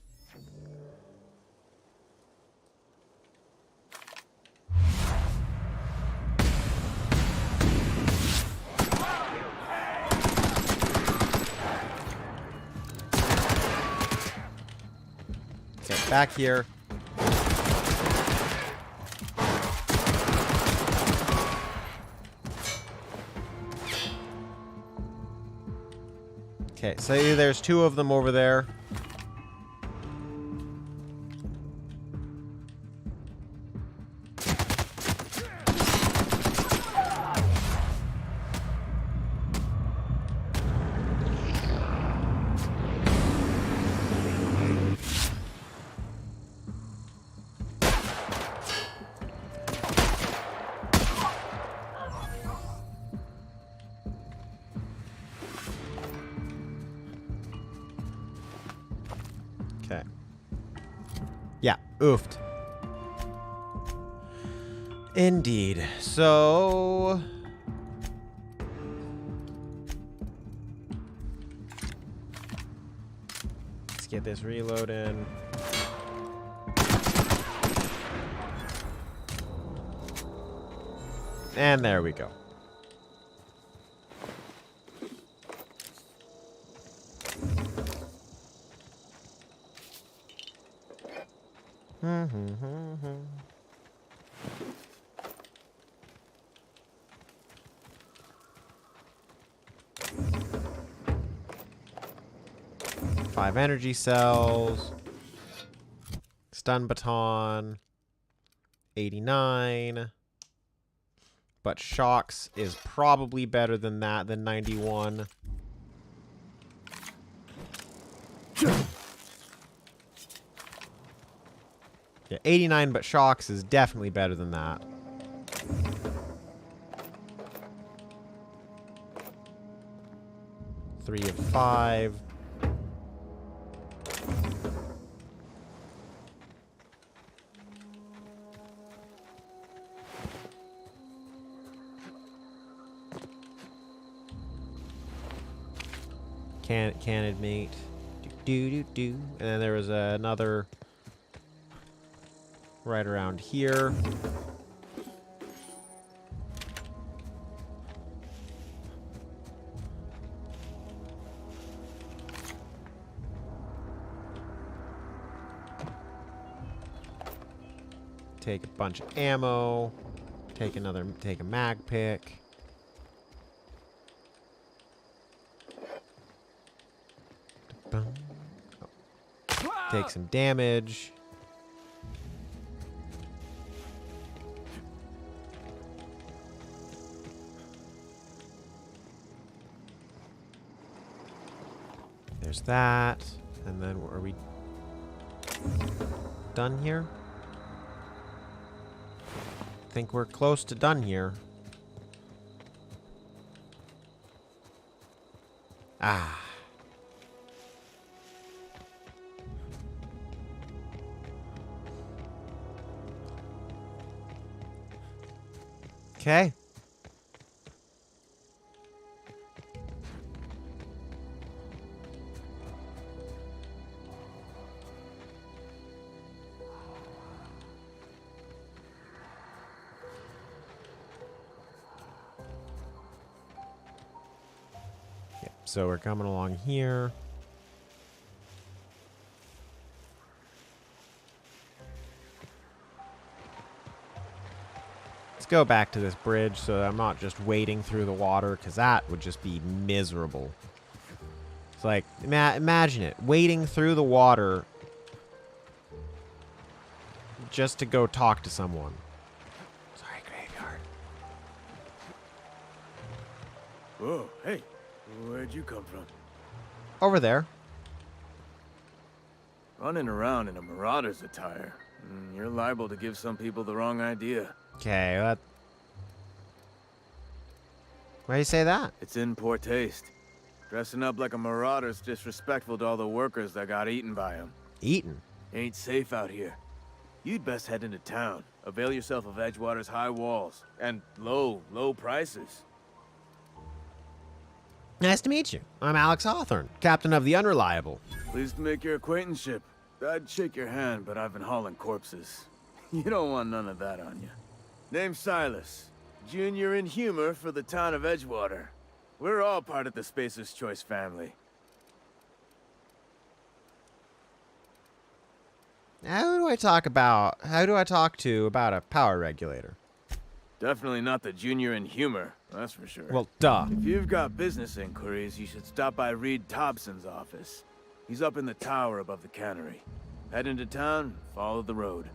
Okay, back here. Okay, so there's 2 of them over there. Okay. Yeah, oofed. Indeed. So... let's get this reloaded. And there we go. Five energy cells. Stun baton. 89. But shocks is probably better than that, than 91. Yeah, 89, but shocks is definitely better than that. Three of 5. Canned meat. Do. And then there was another right around here. Take a bunch of ammo. Take a mag pick. Take some damage. There's that. And then are we done here? I think we're close to done here. Ah. Okay. Yep, so we're coming along here. Let's go back to this bridge so that I'm not just wading through the water, because that would just be miserable. It's like, imagine it, wading through the water just to go talk to someone. Sorry, graveyard. Whoa, hey, where'd you come from? Over there. Running around in a marauder's attire. You're liable to give some people the wrong idea. Okay, why do you say that? It's in poor taste. Dressing up like a marauder's disrespectful to all the workers that got eaten by him. Eaten? Ain't safe out here. You'd best head into town. Avail yourself of Edgewater's high walls. And low prices. Nice to meet you. I'm Alex Hawthorne, captain of the Unreliable. Pleased to make your acquaintanceship. I'd shake your hand, but I've been hauling corpses. You don't want none of that on you. Name's Silas. Junior in humor for the town of Edgewater. We're all part of the Spacer's Choice family. Who do I talk to about a power regulator? Definitely not the junior in humor. that's for sure. Well, duh. If you've got business inquiries, you should stop by Reed Thompson's office. He's up in the tower above the cannery. Head into town, follow the road.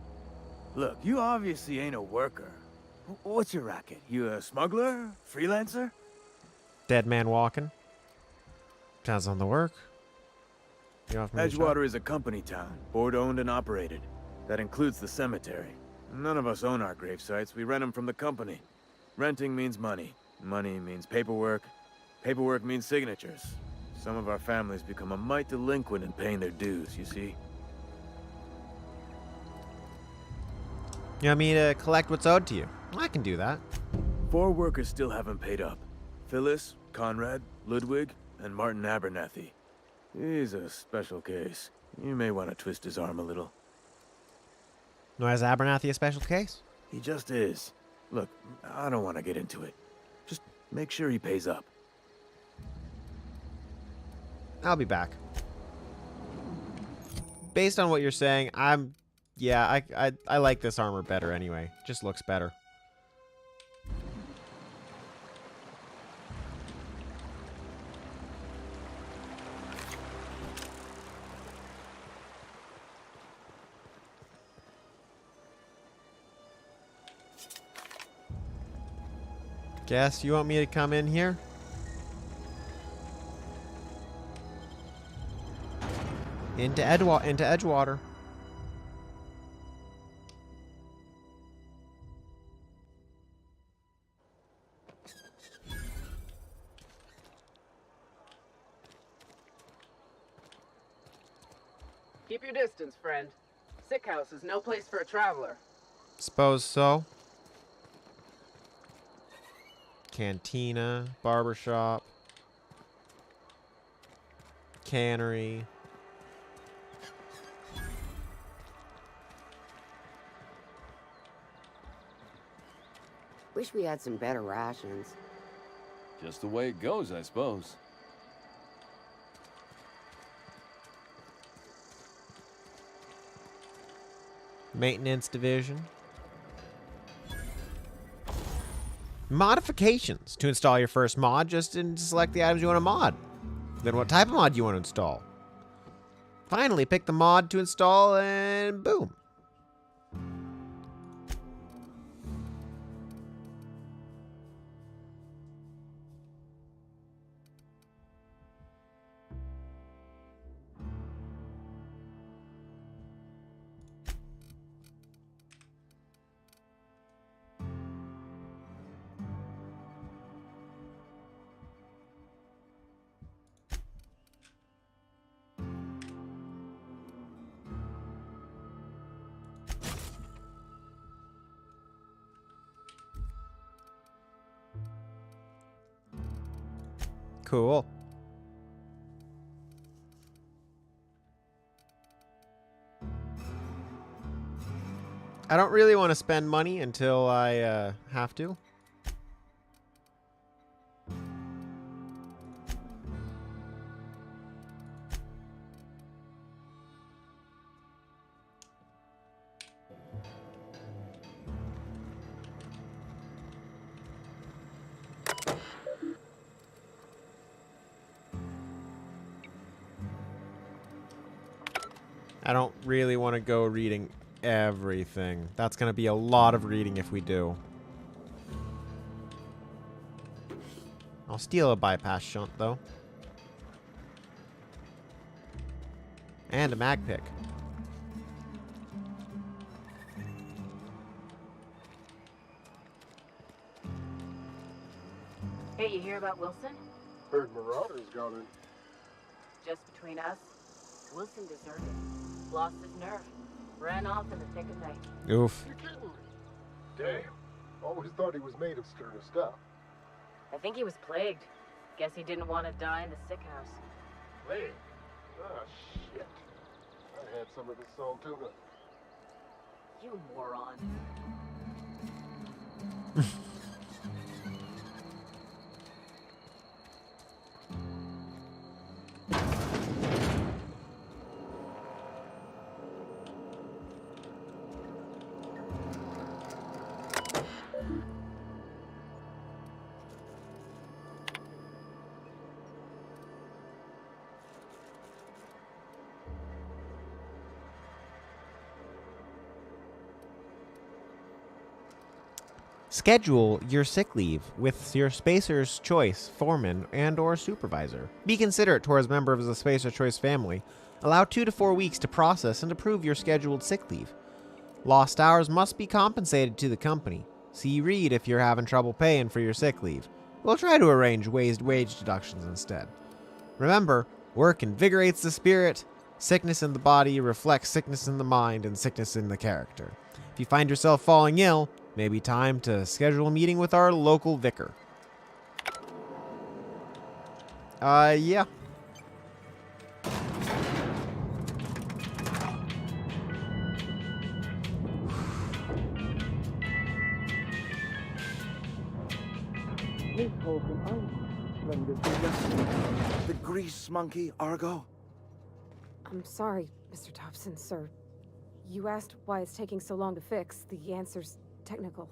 Look, you obviously ain't a worker. What's your racket? You a smuggler? Freelancer? Dead man walking. Sounds on the work. You off me a shot? Edgewater is a company town, board-owned and operated. That includes the cemetery. None of us own our grave sites. We rent them from the company. Renting means money. Money means paperwork. Paperwork means signatures. Some of our families become a mite delinquent in paying their dues, you see? You want me to collect what's owed to you? I can do that. 4 workers still haven't paid up. Phyllis, Conrad, Ludwig, and Martin Abernathy. He's a special case. You may want to twist his arm a little. Why is Abernathy a special case? He just is. Look, I don't want to get into it. Just make sure he pays up. I'll be back. Based on what you're saying, yeah, I like this armor better anyway. Just looks better. Guess you want me to come in here? Into Edgewater. Keep your distance, friend. Sick house is no place for a traveler. Suppose so. Cantina, barbershop, cannery. Wish we had some better rations. Just the way it goes, I suppose. Maintenance division. Modifications. To install your first mod, just select the items you want to mod. Then what type of mod you want to install. Finally, pick the mod to install and boom. Cool. I don't really want to spend money until I have to. I don't really want to go reading everything. That's going to be a lot of reading if we do. I'll steal a bypass shunt, though. And a mag pick. Hey, you hear about Wilson? Heard Marauder's gone in. Just between us, Wilson deserted. Lost his nerve. Ran off in the thick of night. Oof. You're kidding me. Damn. Always thought he was made of sterner stuff. I think he was plagued. Guess he didn't want to die in the sick house. Plagued? Ah, shit. I had some of this salt tuna. You moron. Schedule your sick leave with your Spacer's Choice foreman and or supervisor. Be considerate towards members of the Spacer's Choice family. Allow 2 to 4 weeks to process and approve your scheduled sick leave. Lost hours must be compensated to the company. See Reed if you're having trouble paying for your sick leave. We'll try to arrange wage deductions instead. Remember, work invigorates the spirit. Sickness in the body reflects sickness in the mind and sickness in the character. If you find yourself falling ill, maybe time to schedule a meeting with our local vicar. Yeah. Miss Holcomb, I'm splendid. The grease monkey, Argo? I'm sorry, Mr. Thompson, sir. You asked why it's taking so long to fix. The answer's technical.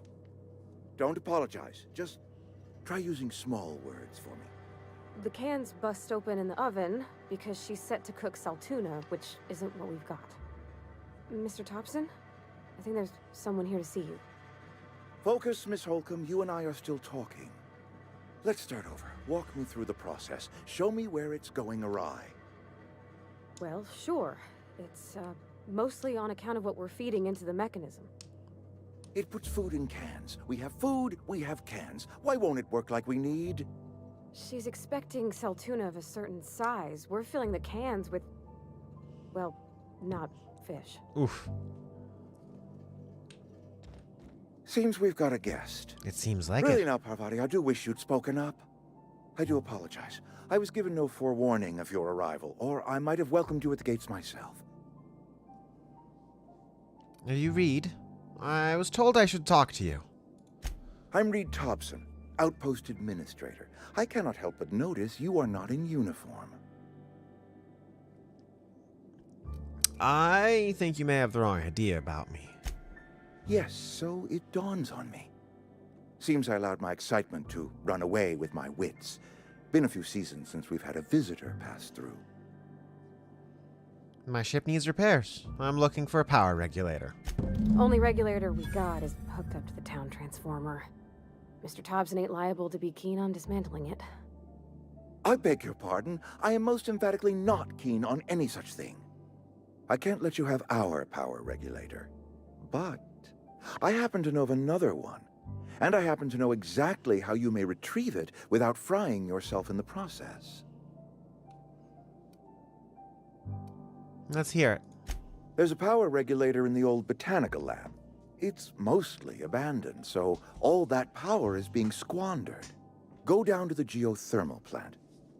Don't apologize. Just try using small words for me. The cans bust open in the oven because she's set to cook saltuna, which isn't what we've got. Mr. Thompson? I think there's someone here to see you. Focus, Miss Holcomb. You and I are still talking. Let's start over. Walk me through the process. Show me where it's going awry. Well, sure. It's, mostly on account of what we're feeding into the mechanism. It puts food in cans. We have food, we have cans. Why won't it work like we need? She's expecting saltuna of a certain size. We're filling the cans with, well, not fish. Oof. Seems we've got a guest. It seems like Really it. now, Parvati, I do wish you'd spoken up. I do apologize. I was given no forewarning of your arrival, or I might have welcomed you at the gates myself. Are you Reed? I was told I should talk to you. I'm Reed Thompson, Outpost Administrator. I cannot help but notice you are not in uniform. I think you may have the wrong idea about me. Yes, so it dawns on me. Seems I allowed my excitement to run away with my wits. Been a few seasons since we've had a visitor pass through. My ship needs repairs. I'm looking for a power regulator. Only regulator we got is hooked up to the town transformer. Mr. Thompson ain't liable to be keen on dismantling it. I beg your pardon. I am most emphatically not keen on any such thing. I can't let you have our power regulator. But I happen to know of another one. And I happen to know exactly how you may retrieve it without frying yourself in the process. Let's hear it. There's a power regulator in the old botanical lab. It's mostly abandoned, so all that power is being squandered. Go down to the geothermal plant.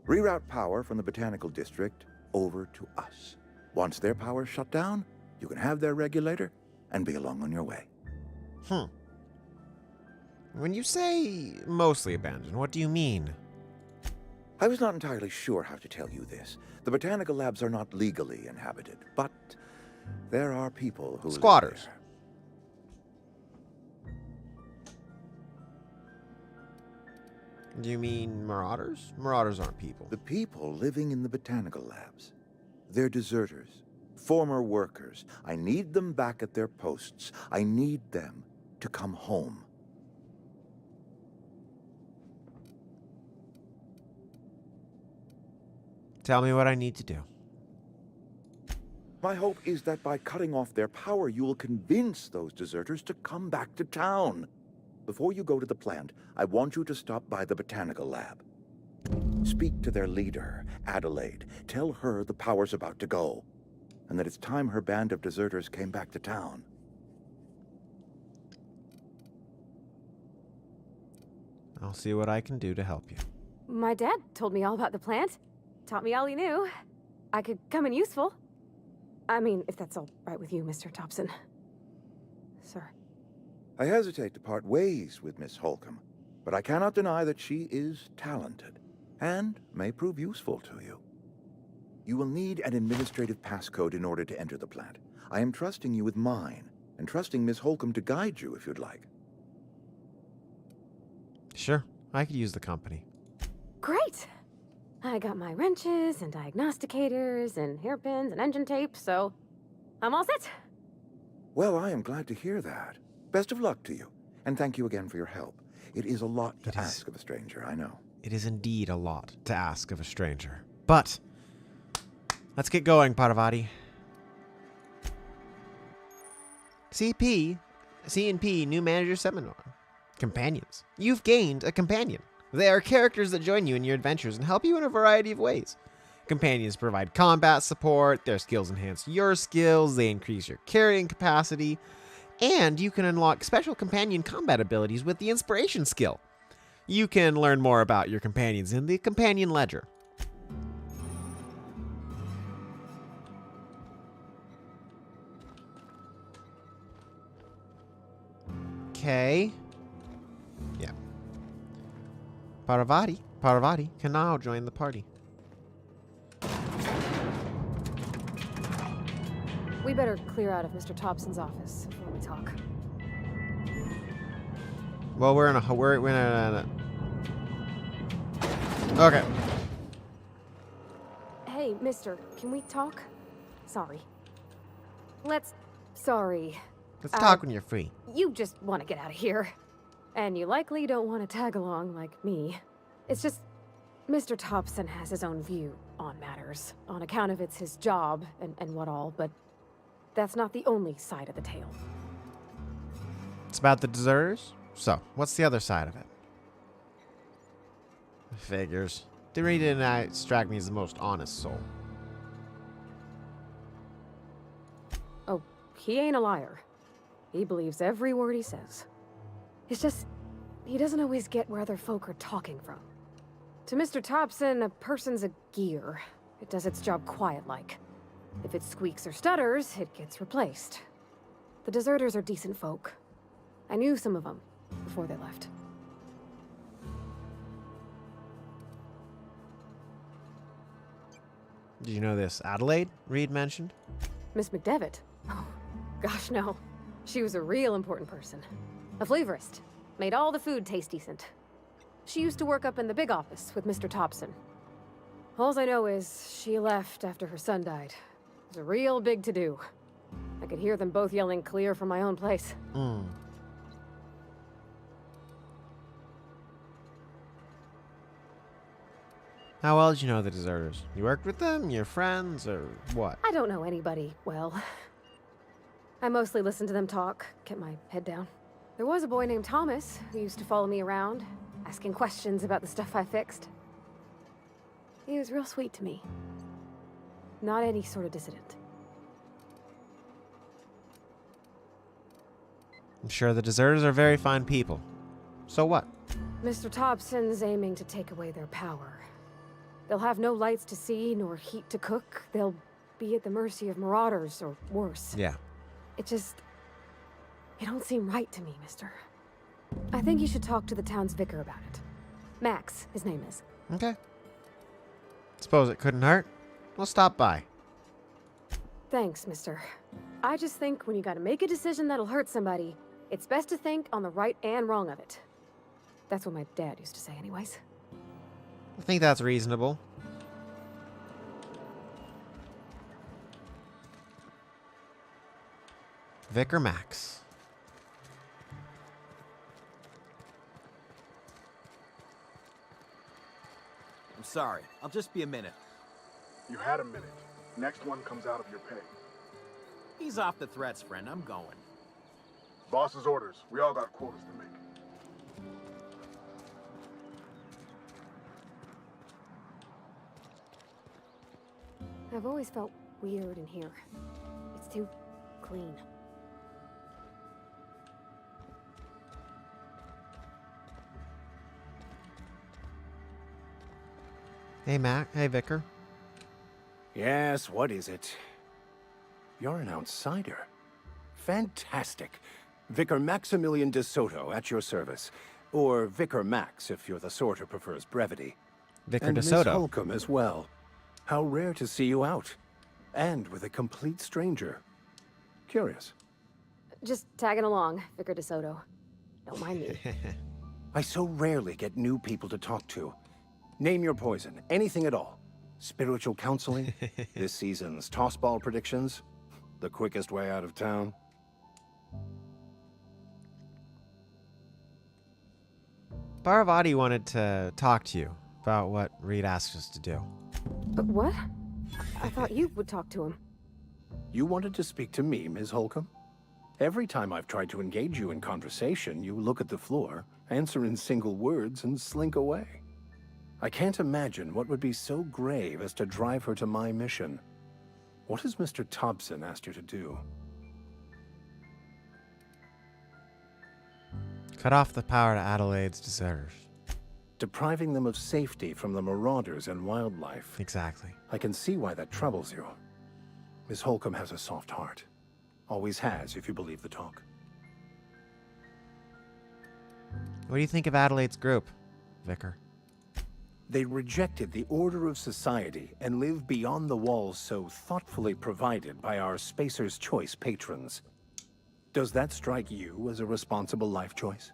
Reroute power from the botanical district over to us. Once their power's shut down, you can have their regulator and be along on your way. When you say mostly abandoned, what do you mean? I was not entirely sure how to tell you this. The botanical labs are not legally inhabited, but there are people who Squatters. live there. Do you mean marauders? Marauders aren't people. The people living in the botanical labs. They're deserters, former workers. I need them back at their posts. I need them to come home. Tell me what I need to do. My hope is that by cutting off their power, you will convince those deserters to come back to town. Before you go to the plant, I want you to stop by the botanical lab. Speak to their leader, Adelaide. Tell her the power's about to go, and that it's time her band of deserters came back to town. I'll see what I can do to help you. My dad told me all about the plant. Taught me all he knew. I could come in useful. I mean, if that's all right with you, Mr. Thompson. Sir. I hesitate to part ways with Miss Holcomb, but I cannot deny that she is talented, and may prove useful to you. You will need an administrative passcode in order to enter the plant. I am trusting you with mine, and trusting Miss Holcomb to guide you if you'd like. Sure, I could use the company. Great! I got my wrenches and diagnosticators and hairpins and engine tape, so I'm all set. Well, I am glad to hear that. Best of luck to you. And thank you again for your help. It is a lot to ask of a stranger, I know. It is indeed a lot to ask of a stranger. But let's get going, Parvati. C&P, new manager seminar. Companions. You've gained a companion. They are characters that join you in your adventures and help you in a variety of ways. Companions provide combat support, their skills enhance your skills, they increase your carrying capacity, and you can unlock special companion combat abilities with the inspiration skill. You can learn more about your companions in the companion ledger. Okay. Yeah. Parvati can now join the party. We better clear out of Mr. Thompson's office before we talk. Well, we're in a Okay. Hey, mister, can we talk? Sorry. Sorry. Let's talk when you're free. You just want to get out of here. And you likely don't want to tag along like me. It's just, Mr. Thompson has his own view on matters, on account of it's his job and what all, but that's not the only side of the tale. It's about the deserters? So, what's the other side of it? Figures. He didn't strike me as the most honest soul. Oh, he ain't a liar. He believes every word he says. It's just, he doesn't always get where other folk are talking from. To Mr. Thompson, a person's a gear. It does its job quiet-like. If it squeaks or stutters, it gets replaced. The deserters are decent folk. I knew some of them before they left. Did you know this Adelaide Reed mentioned? Miss McDevitt? Oh, gosh, no. She was a real important person. A flavorist. Made all the food taste decent. She used to work up in the big office with Mr. Thompson. Alls I know is she left after her son died. It was a real big to-do. I could hear them both yelling clear from my own place. How well did you know the deserters? You worked with them? Your friends? Or what? I don't know anybody well. I mostly listened to them talk, kept my head down. There was a boy named Thomas who used to follow me around, asking questions about the stuff I fixed. He was real sweet to me. Not any sort of dissident. I'm sure the deserters are very fine people. So what? Mr. Thompson's aiming to take away their power. They'll have no lights to see, nor heat to cook. They'll be at the mercy of marauders, or worse. Yeah. It don't seem right to me, mister. I think you should talk to the town's vicar about it. Max, his name is. Okay. Suppose it couldn't hurt. We'll stop by. Thanks, mister. I just think when you gotta make a decision that'll hurt somebody, it's best to think on the right and wrong of it. That's what my dad used to say anyways. I think that's reasonable. Vicar Max. I'm sorry. I'll just be a minute. You had a minute. Next one comes out of your pay. Ease off the threats, friend. I'm going. Boss's orders. We all got quotas to make. I've always felt weird in here. It's too clean. Hey, Mac. Hey, Vicar. Yes, what is it? You're an outsider. Fantastic. Vicar Maximilian de Soto at your service. Or Vicar Max, if you're the sort who prefers brevity. Vicar and de Miss Soto. Holcomb as well. How rare to see you out. And with a complete stranger. Curious. Just tagging along, Vicar de Soto. Don't mind me. I so rarely get new people to talk to. Name your poison, anything at all. Spiritual counseling, this season's tossball predictions, the quickest way out of town. Baravati wanted to talk to you about what Reed asked us to do. What? I thought you would talk to him. You wanted to speak to me, Ms. Holcomb? Every time I've tried to engage you in conversation, you look at the floor, answer in single words, and slink away. I can't imagine what would be so grave as to drive her to my mission. What has Mr. Thompson asked you to do? Cut off the power to Adelaide's deserters. Depriving them of safety from the marauders and wildlife. Exactly. I can see why that troubles you. Miss Holcomb has a soft heart. Always has, if you believe the talk. What do you think of Adelaide's group, Vicar? They rejected the order of society and live beyond the walls so thoughtfully provided by our Spacer's Choice patrons. Does that strike you as a responsible life choice?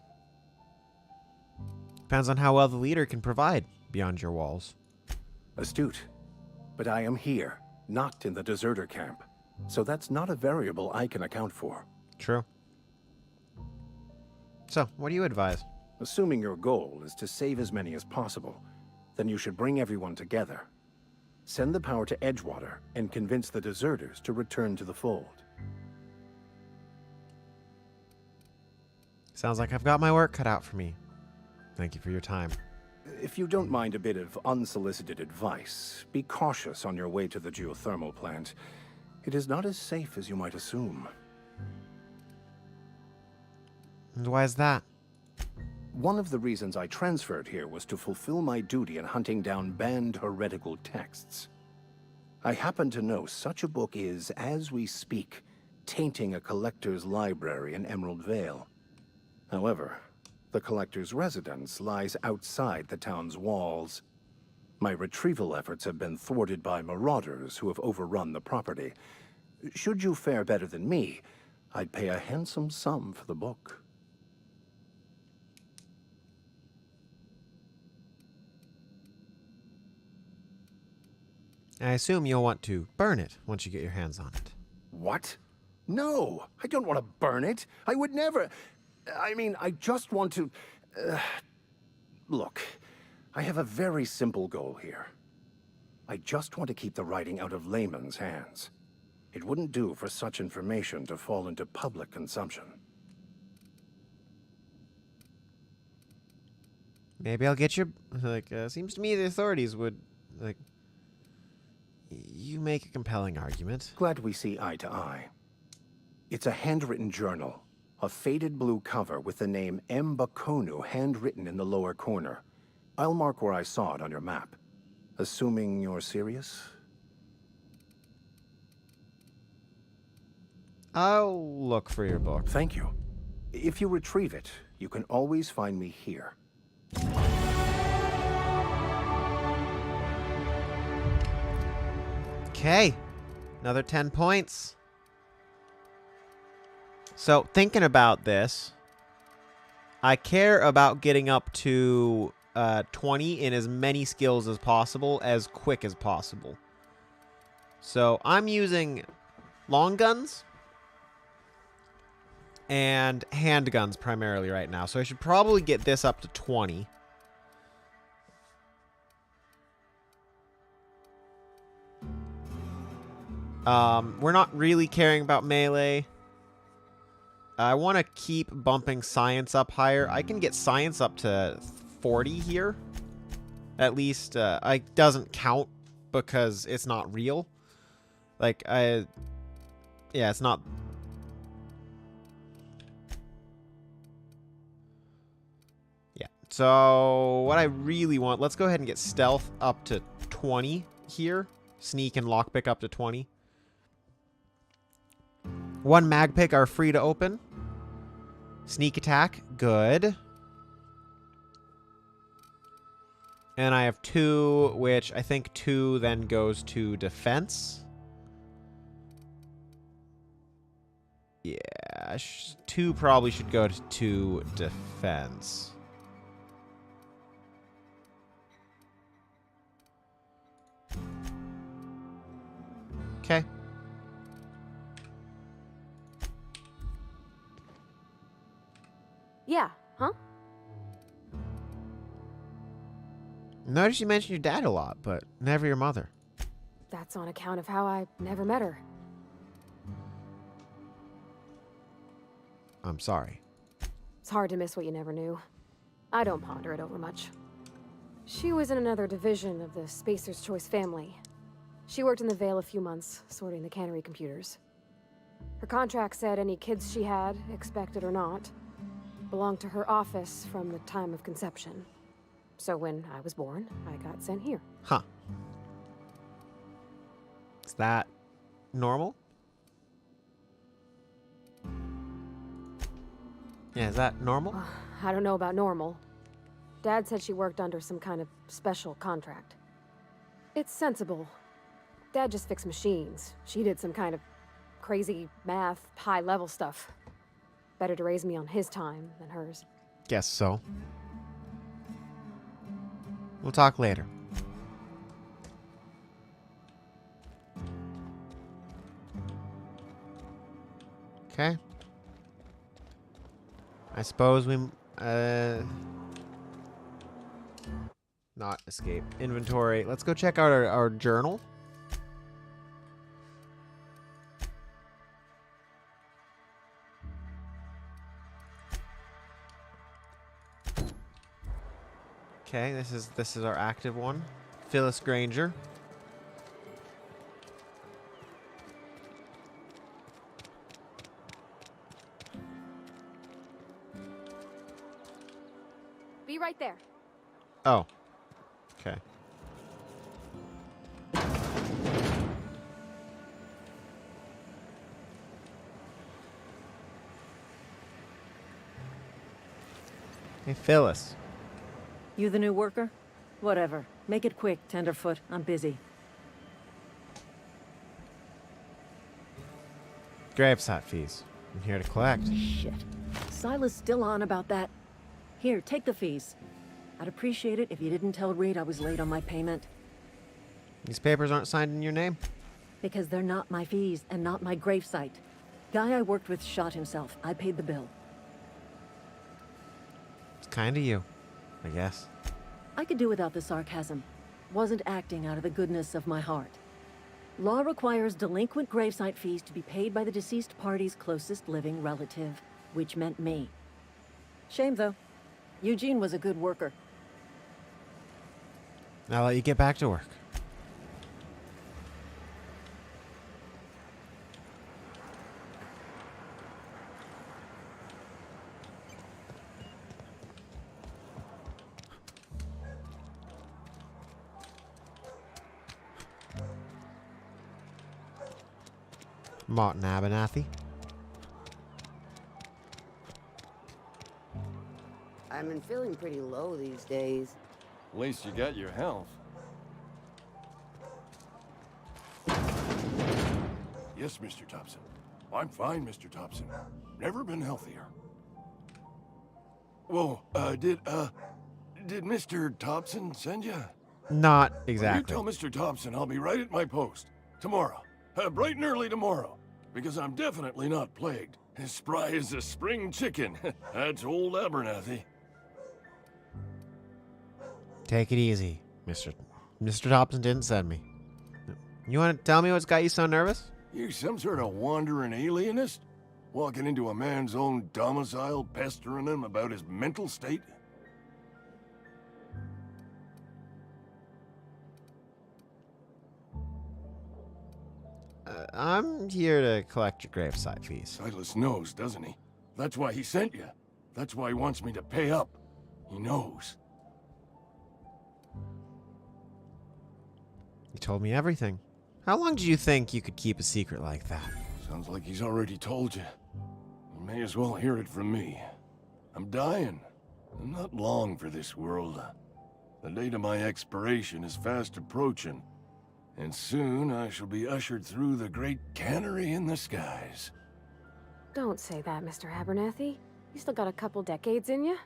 Depends on how well the leader can provide beyond your walls. Astute. But I am here, not in the deserter camp. So that's not a variable I can account for. True. So, what do you advise? Assuming your goal is to save as many as possible, then you should bring everyone together. Send the power to Edgewater and convince the deserters to return to the fold. Sounds like I've got my work cut out for me. Thank you for your time. If you don't mind a bit of unsolicited advice, be cautious on your way to the geothermal plant. It is not as safe as you might assume. And why is that? One of the reasons I transferred here was to fulfill my duty in hunting down banned heretical texts. I happen to know such a book is, as we speak, tainting a collector's library in Emerald Vale. However, the collector's residence lies outside the town's walls. My retrieval efforts have been thwarted by marauders who have overrun the property. Should you fare better than me, I'd pay a handsome sum for the book. I assume you'll want to burn it once you get your hands on it. What? No, I don't want to burn it. I would never... I mean, I just want to... Look, I have a very simple goal here. I just want to keep the writing out of layman's hands. It wouldn't do for such information to fall into public consumption. Maybe I'll get your... seems to me the authorities would, you make a compelling argument. Glad we see eye to eye. It's a handwritten journal. A faded blue cover with the name M. Bakonu handwritten in the lower corner. I'll mark where I saw it on your map. Assuming you're serious? I'll look for your book. Thank you. If you retrieve it, you can always find me here. Okay. Another 10 points. So, thinking about this, I care about getting up to 20 in as many skills as possible, as quick as possible. So, I'm using long guns and handguns primarily right now. So, I should probably get this up to 20. We're not really caring about melee. I want to keep bumping science up higher. I can get science up to 40 here. At least, it doesn't count because it's not real. Yeah, it's not... Yeah, so what I really want... Let's go ahead and get stealth up to 20 here. Sneak and lockpick up to 20. 1 mag pick are free to open. Sneak attack, good. And I have 2, which I think 2 then goes to defense. Yeah, 2 probably should go to defense. Okay. Yeah, huh? Notice you mention your dad a lot, but never your mother. That's on account of how I never met her. I'm sorry. It's hard to miss what you never knew. I don't ponder it over much. She was in another division of the Spacer's Choice family. She worked in the Vale a few months, sorting the cannery computers. Her contract said any kids she had, expected or not, belonged to her office from the time of conception. So when I was born, I got sent here. Huh. Is that normal? Yeah, is that normal? I don't know about normal. Dad said she worked under some kind of special contract. It's sensible. Dad just fixed machines. She did some kind of crazy math, high-level stuff. Better to raise me on his time than hers. Guess so. We'll talk later. Okay. I suppose we, not escape. Inventory. Let's go check out our journal. Okay, this is our active one. Phyllis Granger. Be right there. Oh. Okay. Hey, Phyllis. You the new worker? Whatever. Make it quick, Tenderfoot. I'm busy. Gravesite fees. I'm here to collect. Shit. Silas still on about that. Here, take the fees. I'd appreciate it if you didn't tell Reed I was late on my payment. These papers aren't signed in your name? Because they're not my fees and not my gravesite. Guy I worked with shot himself. I paid the bill. It's kind of you, I guess. I could do without the sarcasm. Wasn't acting out of the goodness of my heart. Law requires delinquent gravesite fees to be paid by the deceased party's closest living relative, which meant me. Shame, though. Eugene was a good worker. I'll let you get back to work. Martin Abernathy. I've been feeling pretty low these days. At least you got your health. Yes, Mr. Thompson. I'm fine, Mr. Thompson. Never been healthier. Whoa, did Mr. Thompson send you? Not exactly. You tell Mr. Thompson I'll be right at my post. Tomorrow. Bright and early tomorrow. Because I'm definitely not plagued. As spry as a spring chicken. That's old Abernathy. Take it easy, Mr. Thompson didn't send me. You want to tell me what's got you so nervous? You some sort of wandering alienist? Walking into a man's own domicile, pestering him about his mental state? I'm here to collect your gravesite fees. Silas knows, doesn't he? That's why he sent you. That's why he wants me to pay up. He knows. You told me everything. How long did you think you could keep a secret like that? Sounds like he's already told you. You may as well hear it from me. I'm dying. I'm not long for this world. The date of my expiration is fast approaching. And soon I shall be ushered through the great cannery in the skies. Don't say that, Mr. Abernathy. You still got a couple decades in you.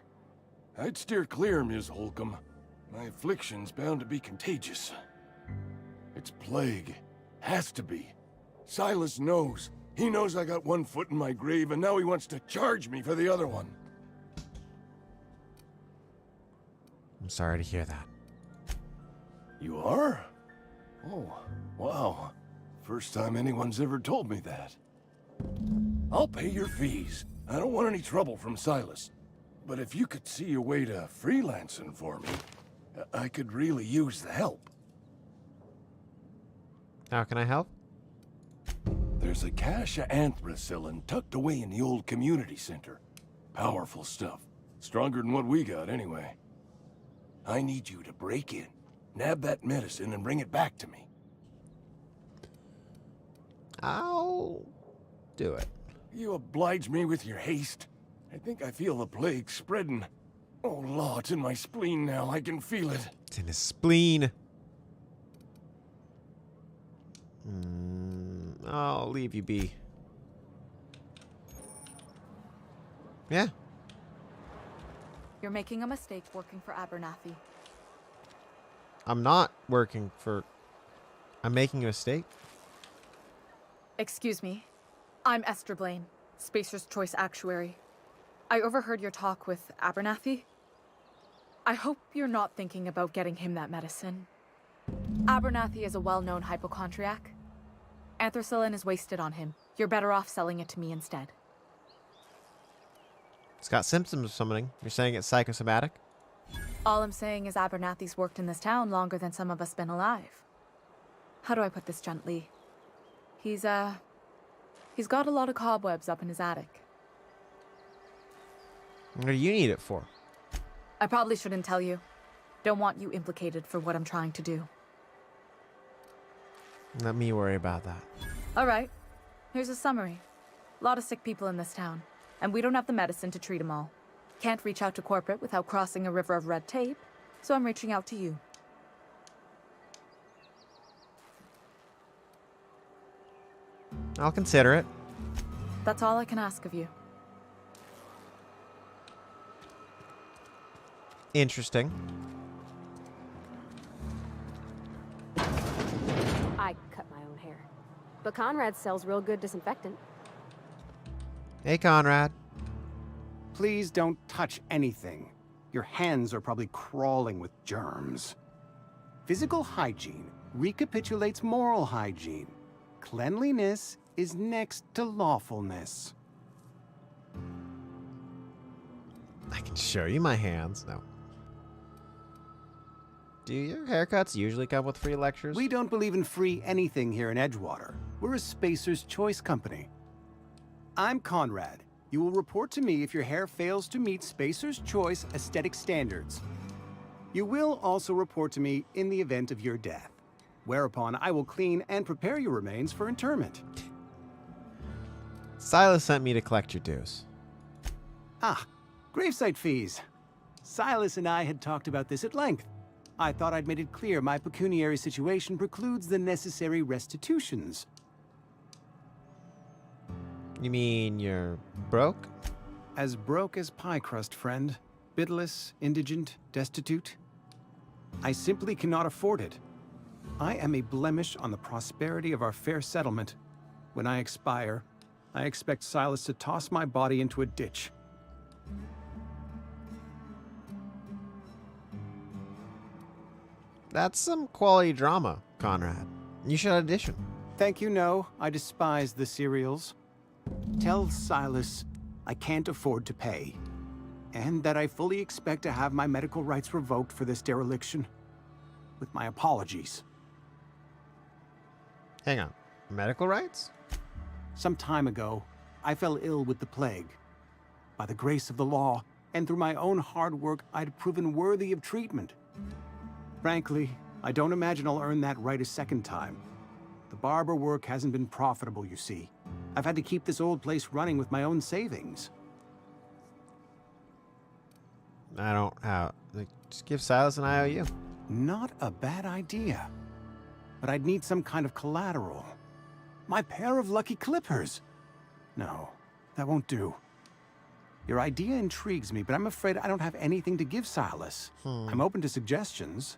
I'd steer clear, Ms. Holcomb. My affliction's bound to be contagious. It's plague. Has to be. Silas knows. He knows I got one foot in my grave, and now he wants to charge me for the other one. I'm sorry to hear that. You are? Oh, wow. First time anyone's ever told me that. I'll pay your fees. I don't want any trouble from Silas. But if you could see your way to freelancing for me, I could really use the help. How can I help? There's a cache of anthracillin tucked away in the old community center. Powerful stuff. Stronger than what we got, anyway. I need you to break in, nab that medicine, and bring it back to me. I'll do it. You oblige me with your haste. I think I feel the plague spreading. Oh, Law, it's in my spleen now. I can feel it. It's in his spleen. I'll leave you be. Yeah. You're making a mistake working for Abernathy. I'm not working for... I'm making a mistake. Excuse me. I'm Esther Blaine, Spacer's Choice Actuary. I overheard your talk with Abernathy. I hope you're not thinking about getting him that medicine. Abernathy is a well-known hypochondriac. Anthracillin is wasted on him. You're better off selling it to me instead. It's got symptoms of something. You're saying it's psychosomatic? All I'm saying is Abernathy's worked in this town longer than some of us been alive. How do I put this gently? He's got a lot of cobwebs up in his attic. What do you need it for? I probably shouldn't tell you. Don't want you implicated for what I'm trying to do. Let me worry about that. All right. Here's a summary. A lot of sick people in this town, and we don't have the medicine to treat them all. Can't reach out to corporate without crossing a river of red tape, so I'm reaching out to you. I'll consider it. That's all I can ask of you. Interesting. I cut my own hair. But Conrad sells real good disinfectant. Hey, Conrad. Please don't touch anything. Your hands are probably crawling with germs. Physical hygiene recapitulates moral hygiene. Cleanliness is next to lawfulness. I can show you my hands. No. Do your haircuts usually come with free lectures? We don't believe in free anything here in Edgewater. We're a Spacer's Choice company. I'm Conrad. You will report to me if your hair fails to meet Spacer's Choice aesthetic standards. You will also report to me in the event of your death, whereupon I will clean and prepare your remains for interment. Silas sent me to collect your dues. Ah, gravesite fees. Silas and I had talked about this at length. I thought I'd made it clear my pecuniary situation precludes the necessary restitutions. You mean you're broke? As broke as pie crust, friend. Bidless, indigent, destitute. I simply cannot afford it. I am a blemish on the prosperity of our fair settlement. When I expire, I expect Silas to toss my body into a ditch. That's some quality drama, Conrad. You should audition. Thank you, no. I despise the serials. Tell Silas I can't afford to pay, and that I fully expect to have my medical rights revoked for this dereliction. With my apologies. Hang on. Medical rights? Some time ago, I fell ill with the plague. By the grace of the law, and through my own hard work, I'd proven worthy of treatment. Frankly, I don't imagine I'll earn that right a second time. The barber work hasn't been profitable, you see. I've had to keep this old place running with my own savings. I don't have... Just give Silas an IOU. Not a bad idea. But I'd need some kind of collateral. My pair of lucky clippers. No, that won't do. Your idea intrigues me, but I'm afraid I don't have anything to give Silas. I'm open to suggestions.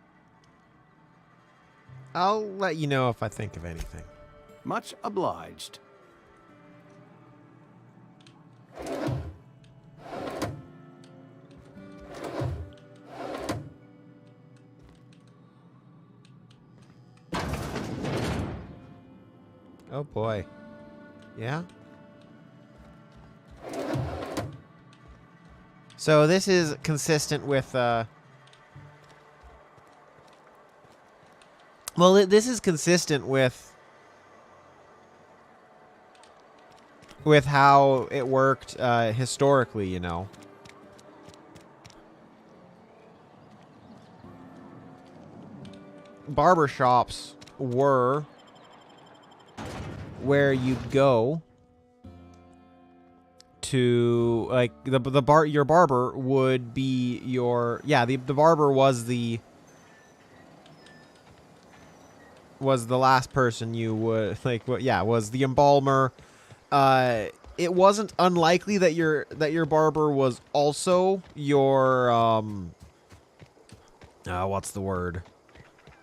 I'll let you know if I think of anything. Much obliged. Oh boy. Yeah? So this is consistent with, well, this is consistent with how it worked historically, you know. Barbershops were where you'd go to, like, your barber would be your, yeah, the barber was the last person you would, like, yeah, was the embalmer. It wasn't unlikely that your barber was also your, what's the word?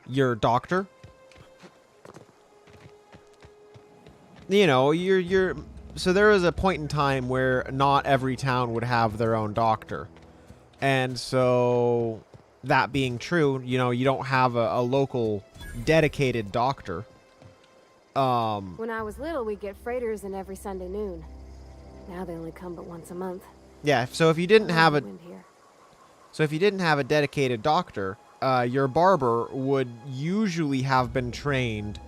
Your doctor. You know, so there was a point in time where not every town would have their own doctor. And so, that being true, you know, you don't have a local dedicated doctor. When I was little, we'd get freighters in every Sunday noon. Now they only come but once a month. Yeah, so if you didn't have a dedicated doctor, your barber would usually have been trained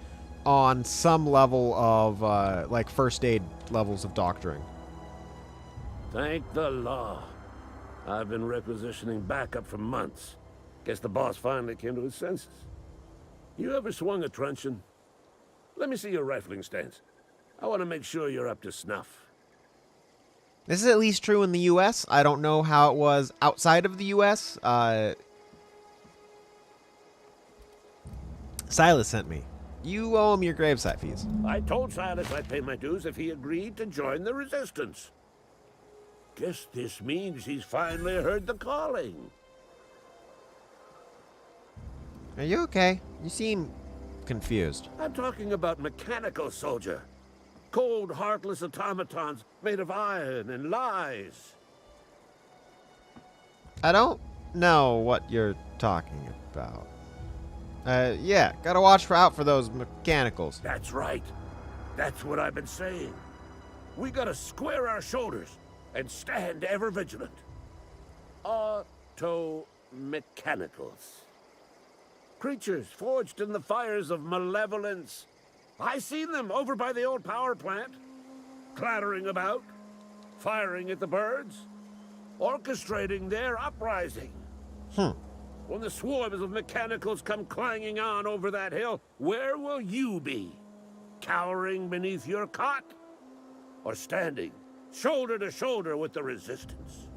on some level of, like, first aid levels of doctoring. Thank the law. I've been requisitioning backup for months. Guess the boss finally came to his senses. You ever swung a truncheon? Let me see your rifling stance. I want to make sure you're up to snuff. This is at least true in the U.S. I don't know how it was outside of the U.S. Silas sent me. You owe him your gravesite fees. I told Silas I'd pay my dues if he agreed to join the resistance. Guess this means he's finally heard the calling. Are you okay? You seem confused. I'm talking about mechanical soldier. Cold, heartless automatons made of iron and lies. I don't know what you're talking about. Yeah, gotta watch out for those mechanicals. That's right. That's what I've been saying. We gotta square our shoulders and stand ever vigilant. Auto-mechanicals. Creatures forged in the fires of malevolence. I seen them over by the old power plant, clattering about, firing at the birds, orchestrating their uprising. When the swarms of mechanicals come clanging on over that hill, where will you be? Cowering beneath your cot? Or standing, shoulder to shoulder with the resistance?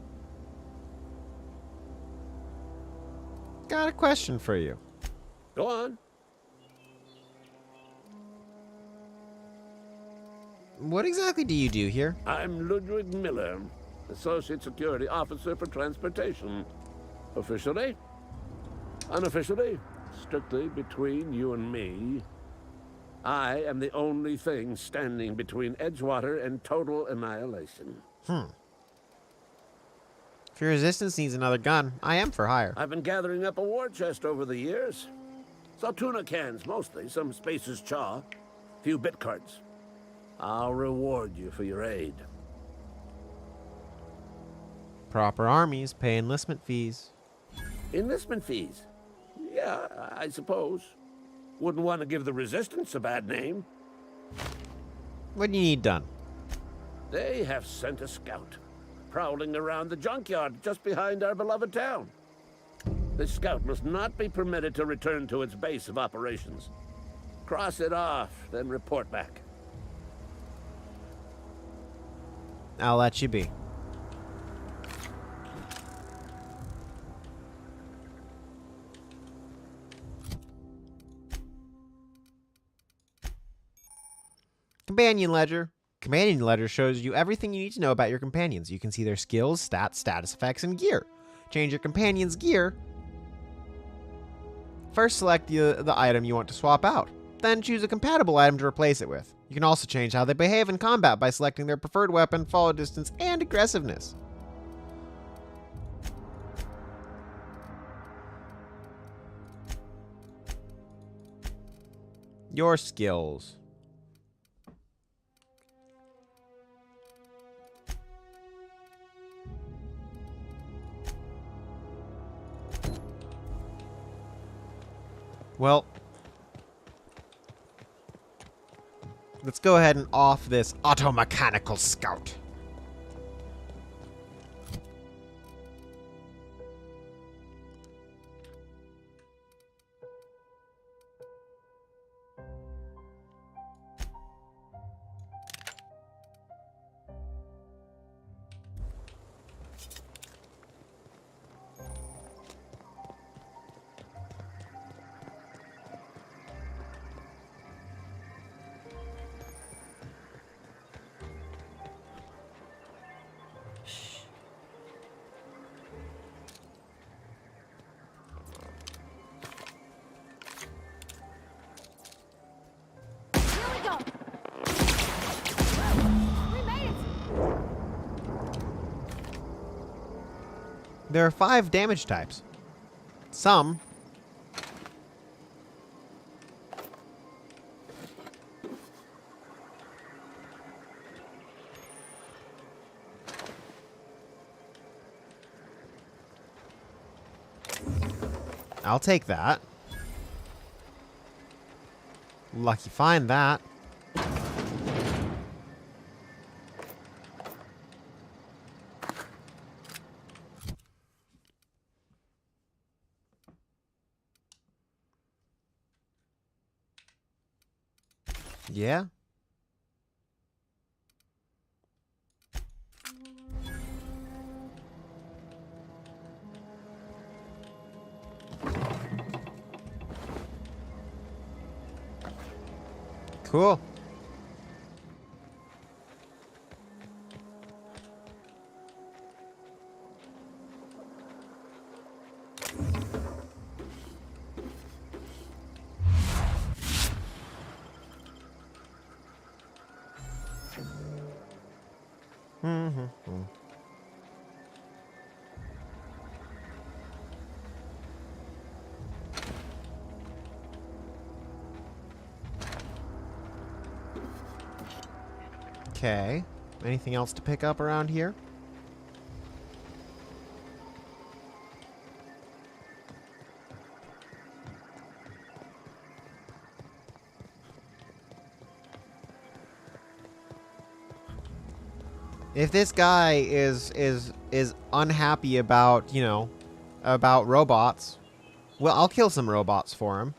Got a question for you. Go on. What exactly do you do here? I'm Ludwig Miller, Associate Security Officer for Transportation. Officially, unofficially, strictly between you and me, I am the only thing standing between Edgewater and total annihilation. If your resistance needs another gun, I am for hire. I've been gathering up a war chest over the years. Saltuna cans, mostly, some Spacer's Chaw, few bit cards. I'll reward you for your aid. Proper armies pay enlistment fees. Enlistment fees? Yeah, I suppose. Wouldn't want to give the Resistance a bad name. What do you need done? They have sent a scout, prowling around the junkyard just behind our beloved town. This scout must not be permitted to return to its base of operations. Cross it off, then report back. I'll let you be. Companion Ledger. Companion Ledger shows you everything you need to know about your companions. You can see their skills, stats, status effects, and gear. Change your companion's gear. First, select the item you want to swap out. Then choose a compatible item to replace it with. You can also change how they behave in combat by selecting their preferred weapon, follow distance, and aggressiveness. Your skills. Well, let's go ahead and off this automechanical scout. There are 5 damage types. Some. I'll take that. Lucky find that. Yeah. Cool. Okay. Anything else to pick up around here? If this guy is unhappy about, you know, about robots, well, I'll kill some robots for him.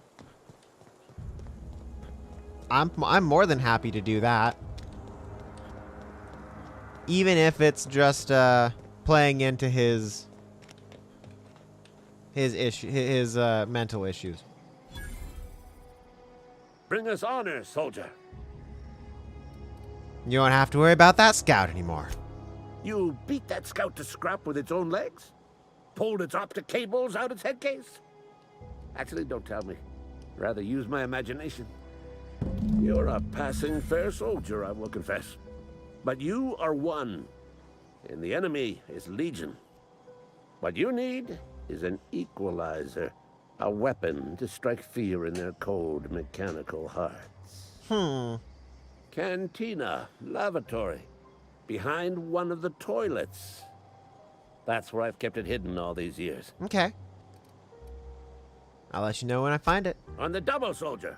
I'm more than happy to do that. Even if it's just playing into his mental issues. Bring us honor, soldier. You don't have to worry about that scout anymore. You beat that scout to scrap with its own legs? Pulled its optic cables out its head case? Actually, don't tell me. Rather use my imagination. You're a passing fair soldier, I will confess. But you are one, and the enemy is legion. What you need is an equalizer, a weapon to strike fear in their cold, mechanical hearts. Cantina, lavatory, behind one of the toilets. That's where I've kept it hidden all these years. Okay. I'll let you know when I find it. On the double, soldier.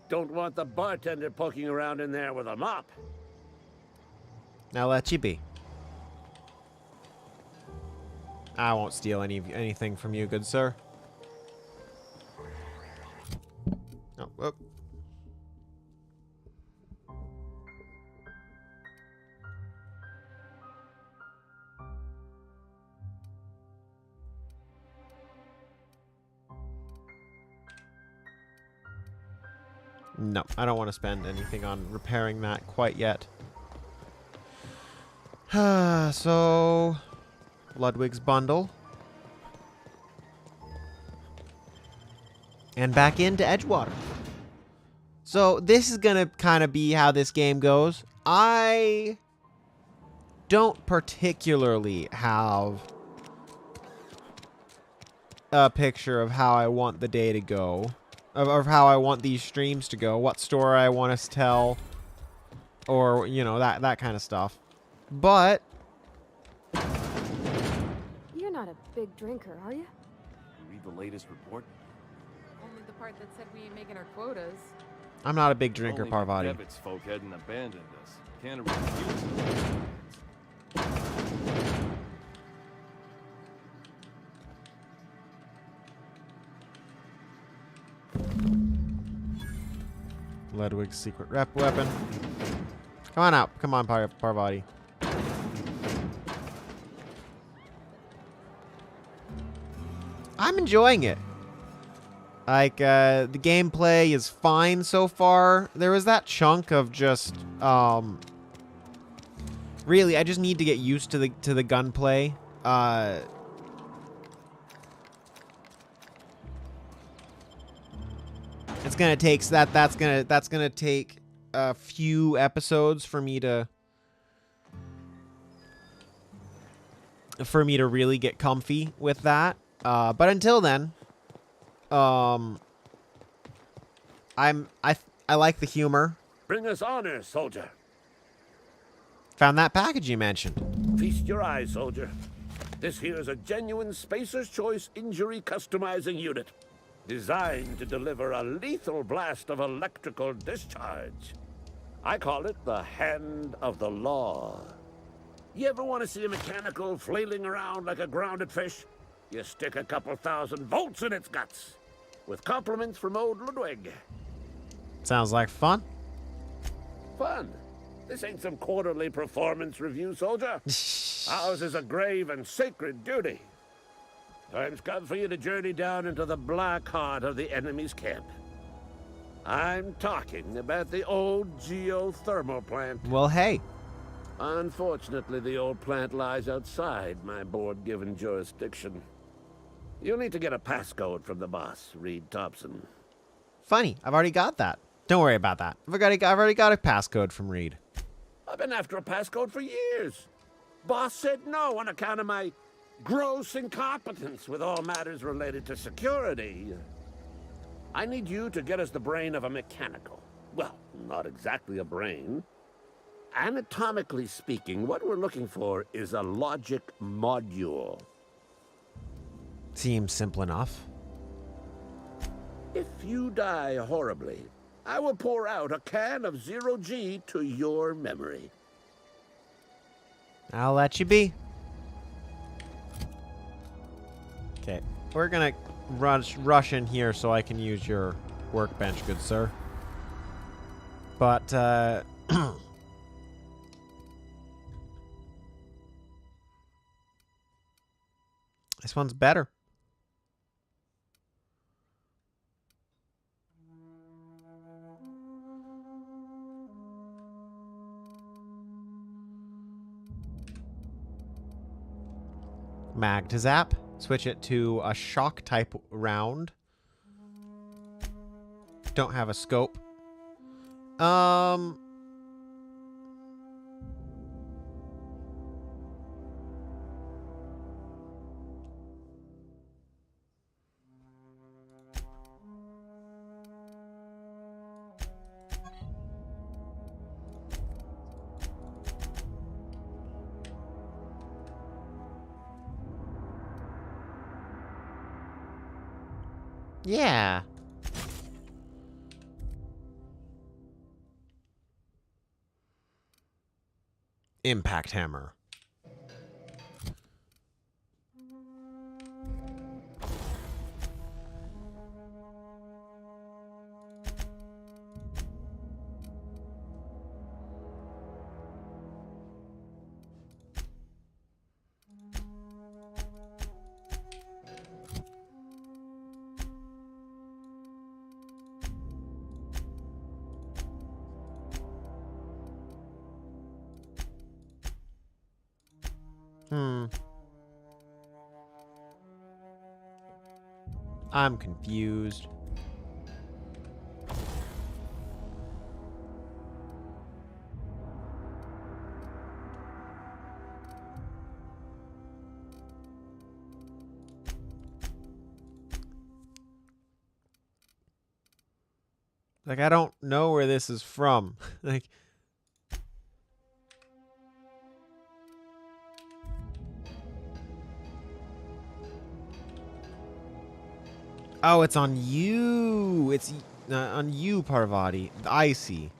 Don't want the bartender poking around in there with a mop. I'll let you be. I won't steal anything from you, good sir. Oh, whoop. No, I don't want to spend anything on repairing that quite yet. So, Ludwig's bundle. And back into Edgewater. So, this is going to kind of be how this game goes. I don't particularly have a picture of how I want the day to go. Of how I want these streams to go. What story I want us to tell. Or, you know, that kind of stuff. But you're not a big drinker, are you? You read the latest report? Only the part that said we ain't making our quotas. I'm not a big drinker, Only Parvati. McDevitt's folk hadn't abandoned us. Can't refuse. Ledwig's secret rep weapon. Come on out. Come on, Parvati. I'm enjoying it. Like, the gameplay is fine so far. There was that chunk of just, really, I just need to get used to the gunplay. It's gonna take that's gonna take a few episodes for me to really get comfy with that. But until then, I like the humor. Bring us honor, soldier. Found that package you mentioned. Feast your eyes, soldier. This here is a genuine Spacer's Choice injury customizing unit, designed to deliver a lethal blast of electrical discharge. I call it the Hand of the Law. You ever want to see a mechanical flailing around like a grounded fish? You stick a couple thousand volts in its guts. With compliments from old Ludwig. Sounds like fun. Fun? This ain't some quarterly performance review, soldier. Ours is a grave and sacred duty. Time's come for you to journey down into the black heart of the enemy's camp. I'm talking about the old geothermal plant. Well, hey. Unfortunately, the old plant lies outside my board-given jurisdiction. You'll need to get a passcode from the boss, Reed Thompson. Funny, I've already got that. Don't worry about that. I've already got a passcode from Reed. I've been after a passcode for years. Boss said no on account of my gross incompetence with all matters related to security. I need you to get us the brain of a mechanical. Well, not exactly a brain. Anatomically speaking, what we're looking for is a logic module. Seems simple enough. If you die horribly, I will pour out a can of 0G to your memory. I'll let you be. Okay, we're gonna rush in here so I can use your workbench, good sir. But, this one's better. Mag to zap. Switch it to a shock type round. Don't have a scope. Yeah. Impact hammer. I'm confused. Like, I don't know where this is from. Like, Oh, it's on you. It's on you, Parvati. I see.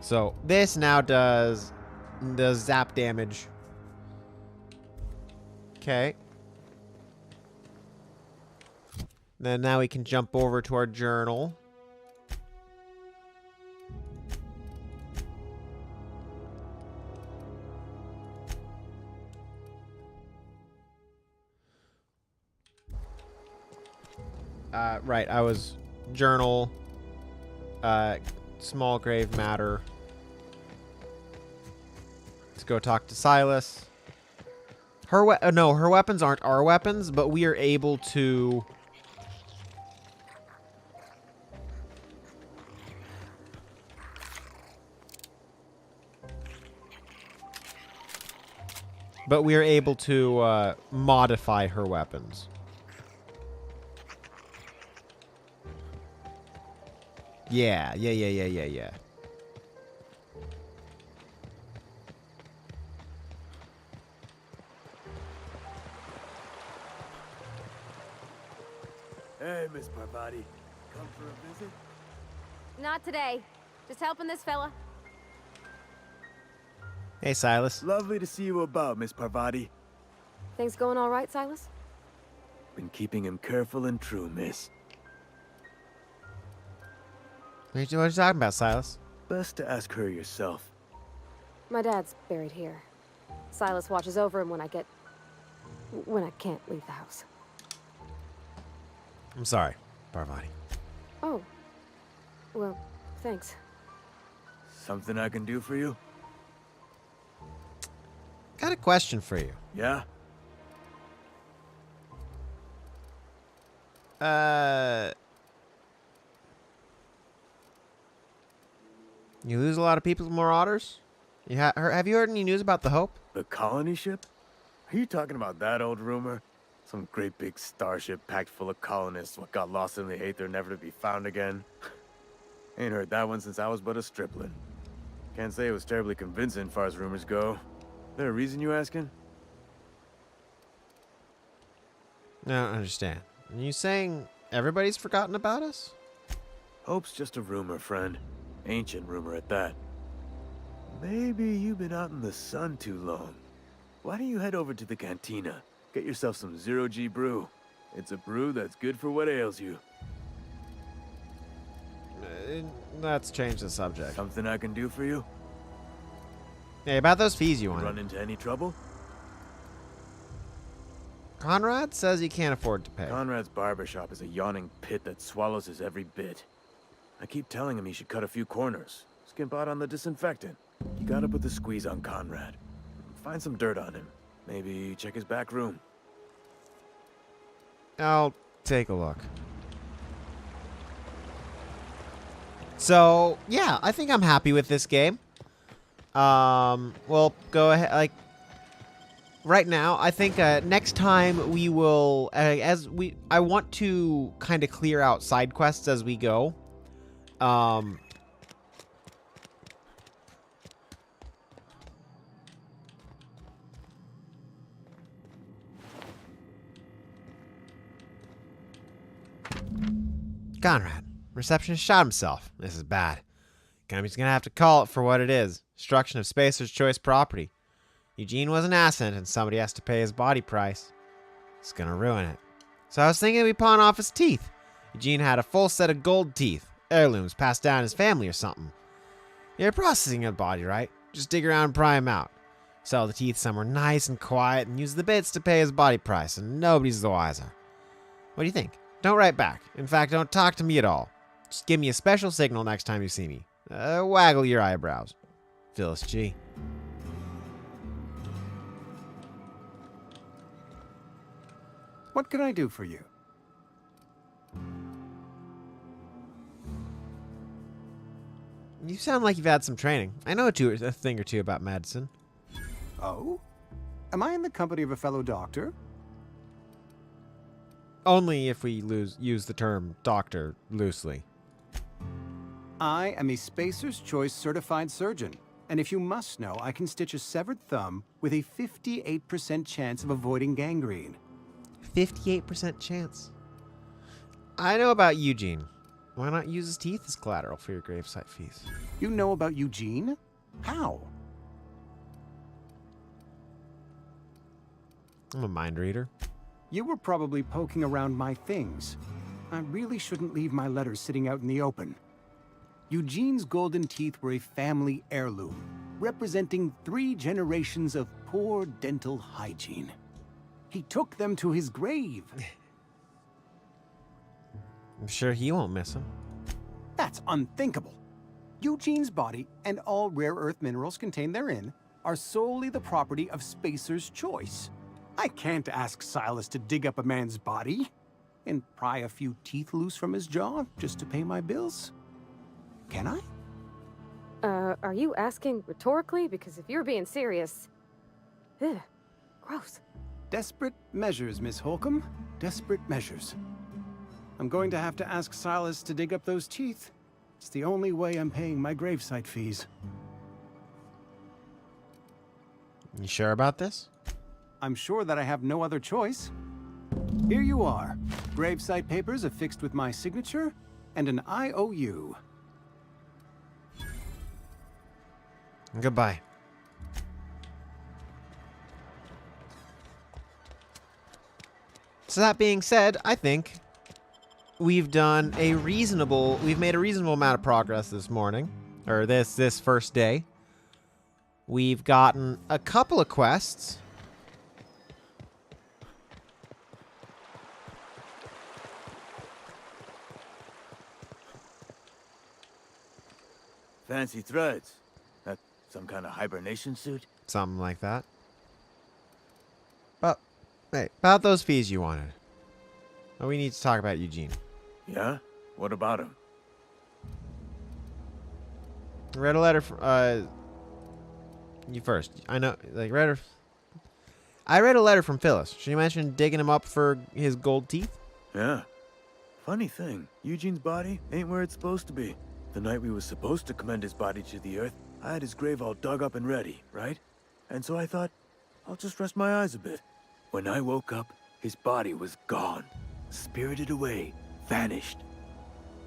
So this now does zap damage. Okay. Then now we can jump over to our journal. Right, I was journal, small grave matter. Let's go talk to Silas. Her weapons aren't our weapons, but we are able to... modify her weapons. Yeah. Hey, Miss Parvati. Come for a visit? Not today. Just helping this fella. Hey, Silas. Lovely to see you about, Miss Parvati. Things going all right, Silas? Been keeping him careful and true, miss. What are you talking about, Silas? Best to ask her yourself. My dad's buried here. Silas watches over him when I can't leave the house. I'm sorry, Parvati. Oh. Well, thanks. Something I can do for you? Got a question for you. Yeah? You lose a lot of people to Marauders? Have you heard any news about the Hope? The colony ship? Are you talking about that old rumor? Some great big starship packed full of colonists what got lost in the aether never to be found again? Ain't heard that one since I was but a stripling. Can't say it was terribly convincing far as rumors go. There a reason you asking? I don't understand. Are you saying everybody's forgotten about us? Hope's just a rumor, friend. Ancient rumor at that. Maybe you've been out in the sun too long. Why don't you head over to the cantina? Get yourself some zero-G brew. It's a brew that's good for what ails you. Let's change the subject. Something I can do for you? Hey, about those fees you want. Run into any trouble? Conrad says he can't afford to pay. Conrad's barbershop is a yawning pit that swallows his every bit. I keep telling him he should cut a few corners. Skimp out on the disinfectant. You gotta put the squeeze on Conrad. Find some dirt on him. Maybe check his back room. I'll take a look. So, yeah, I think I'm happy with this game. Well, go ahead. Right now, I think next time we will, I want to kind of clear out side quests as we go. Conrad, receptionist shot himself. This is bad. Company's gonna have to call it for what it is. Destruction of Spacer's choice property. Eugene was an asset and somebody has to pay his body price. It's gonna ruin it. So I was thinking we pawn off his teeth. Eugene had a full set of gold teeth. Heirlooms passed down his family or something. You're processing a body, right? Just dig around and pry him out. Sell the teeth somewhere nice and quiet and use the bits to pay his body price and nobody's the wiser. What do you think? Don't write back. In fact, don't talk to me at all. Just give me a special signal next time you see me. Waggle your eyebrows. Phyllis G. What can I do for you? You sound like you've had some training. I know a thing or two about medicine. Oh? Am I in the company of a fellow doctor? Only if we use the term doctor loosely. I am a Spacer's Choice certified surgeon, and if you must know, I can stitch a severed thumb with a 58% chance of avoiding gangrene. 58% chance. I know about Eugene. Why not use his teeth as collateral for your gravesite fees? You know about Eugene? How? I'm a mind reader. You were probably poking around my things. I really shouldn't leave my letters sitting out in the open. Eugene's golden teeth were a family heirloom, representing 3 generations of poor dental hygiene. He took them to his grave. I'm sure he won't miss him. That's unthinkable. Eugene's body and all rare earth minerals contained therein are solely the property of Spacer's choice. I can't ask Silas to dig up a man's body and pry a few teeth loose from his jaw just to pay my bills. Can I? Are you asking rhetorically? Because if you're being serious... Ugh, gross. Desperate measures, Miss Holcomb. Desperate measures. I'm going to have to ask Silas to dig up those teeth. It's the only way I'm paying my gravesite fees. You sure about this? I'm sure that I have no other choice. Here you are. Gravesite papers affixed with my signature and an IOU. Goodbye. So that being said, I think we've made a reasonable amount of progress this morning, or this first day. We've gotten a couple of quests. Fancy threads. That some kind of hibernation suit? Something like that. But, hey, about those fees you wanted. Oh, we need to talk about Eugene. Yeah? What about him? I read a letter from, you first. I know, like, I read a letter from Phyllis. She mentioned digging him up for his gold teeth. Yeah. Funny thing, Eugene's body ain't where it's supposed to be. The night we was supposed to commend his body to the earth, I had his grave all dug up and ready, right? And so I thought, I'll just rest my eyes a bit. When I woke up, his body was gone. Spirited away. Vanished.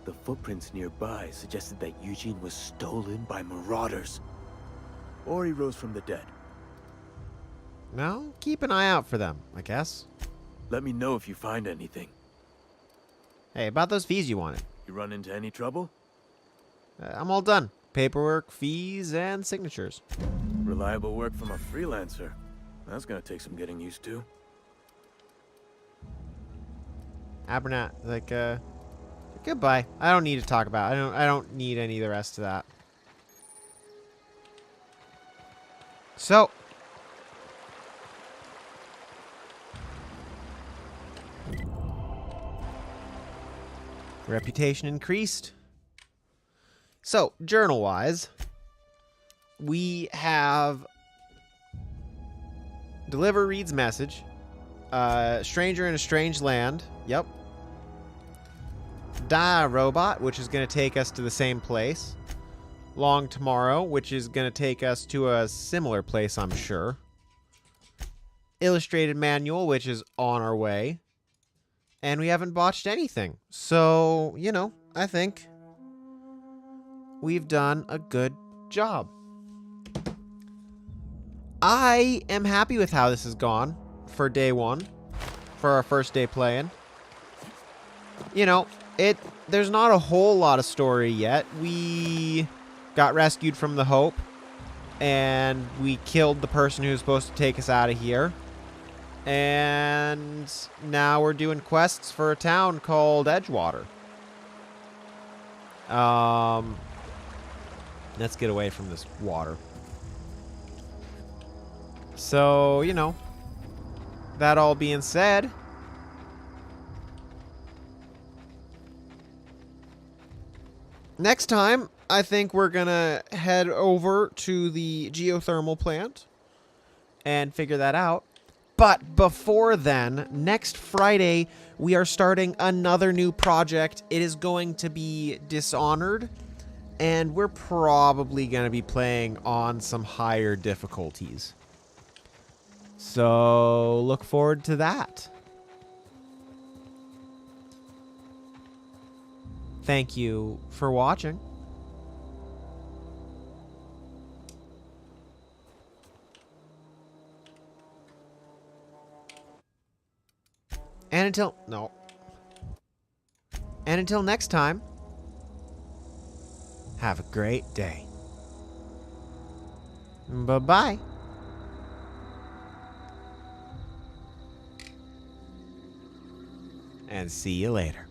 The footprints nearby suggested that Eugene was stolen by marauders. Or he rose from the dead. Well, keep an eye out for them, I guess. Let me know if you find anything. Hey, about those fees you wanted. You run into any trouble? I'm all done. Paperwork, fees, and signatures. Reliable work from a freelancer. That's gonna take some getting used to. Abernat, like, goodbye. I don't need to talk about it. I don't need any of the rest of that. So, reputation increased. So, journal-wise, we have deliver Reed's message. Stranger in a strange land. Yep. Die robot, which is going to take us to the same place. Long tomorrow, which is going to take us to a similar place, I'm sure. Illustrated manual, which is on our way. And we haven't botched anything. So, you know, I think we've done a good job. I am happy with how this has gone for day one, for our first day playing. You know, there's not a whole lot of story yet. We got rescued from the Hope, and we killed the person who was supposed to take us out of here. And now we're doing quests for a town called Edgewater. Let's get away from this water. So, you know, that all being said, next time, I think we're gonna head over to the geothermal plant and figure that out. But before then, next Friday, we are starting another new project. It is going to be Dishonored, and we're probably going to be playing on some higher difficulties. So look forward to that. thank you for watching. And until next time, have a great day. Bye-bye. And see you later.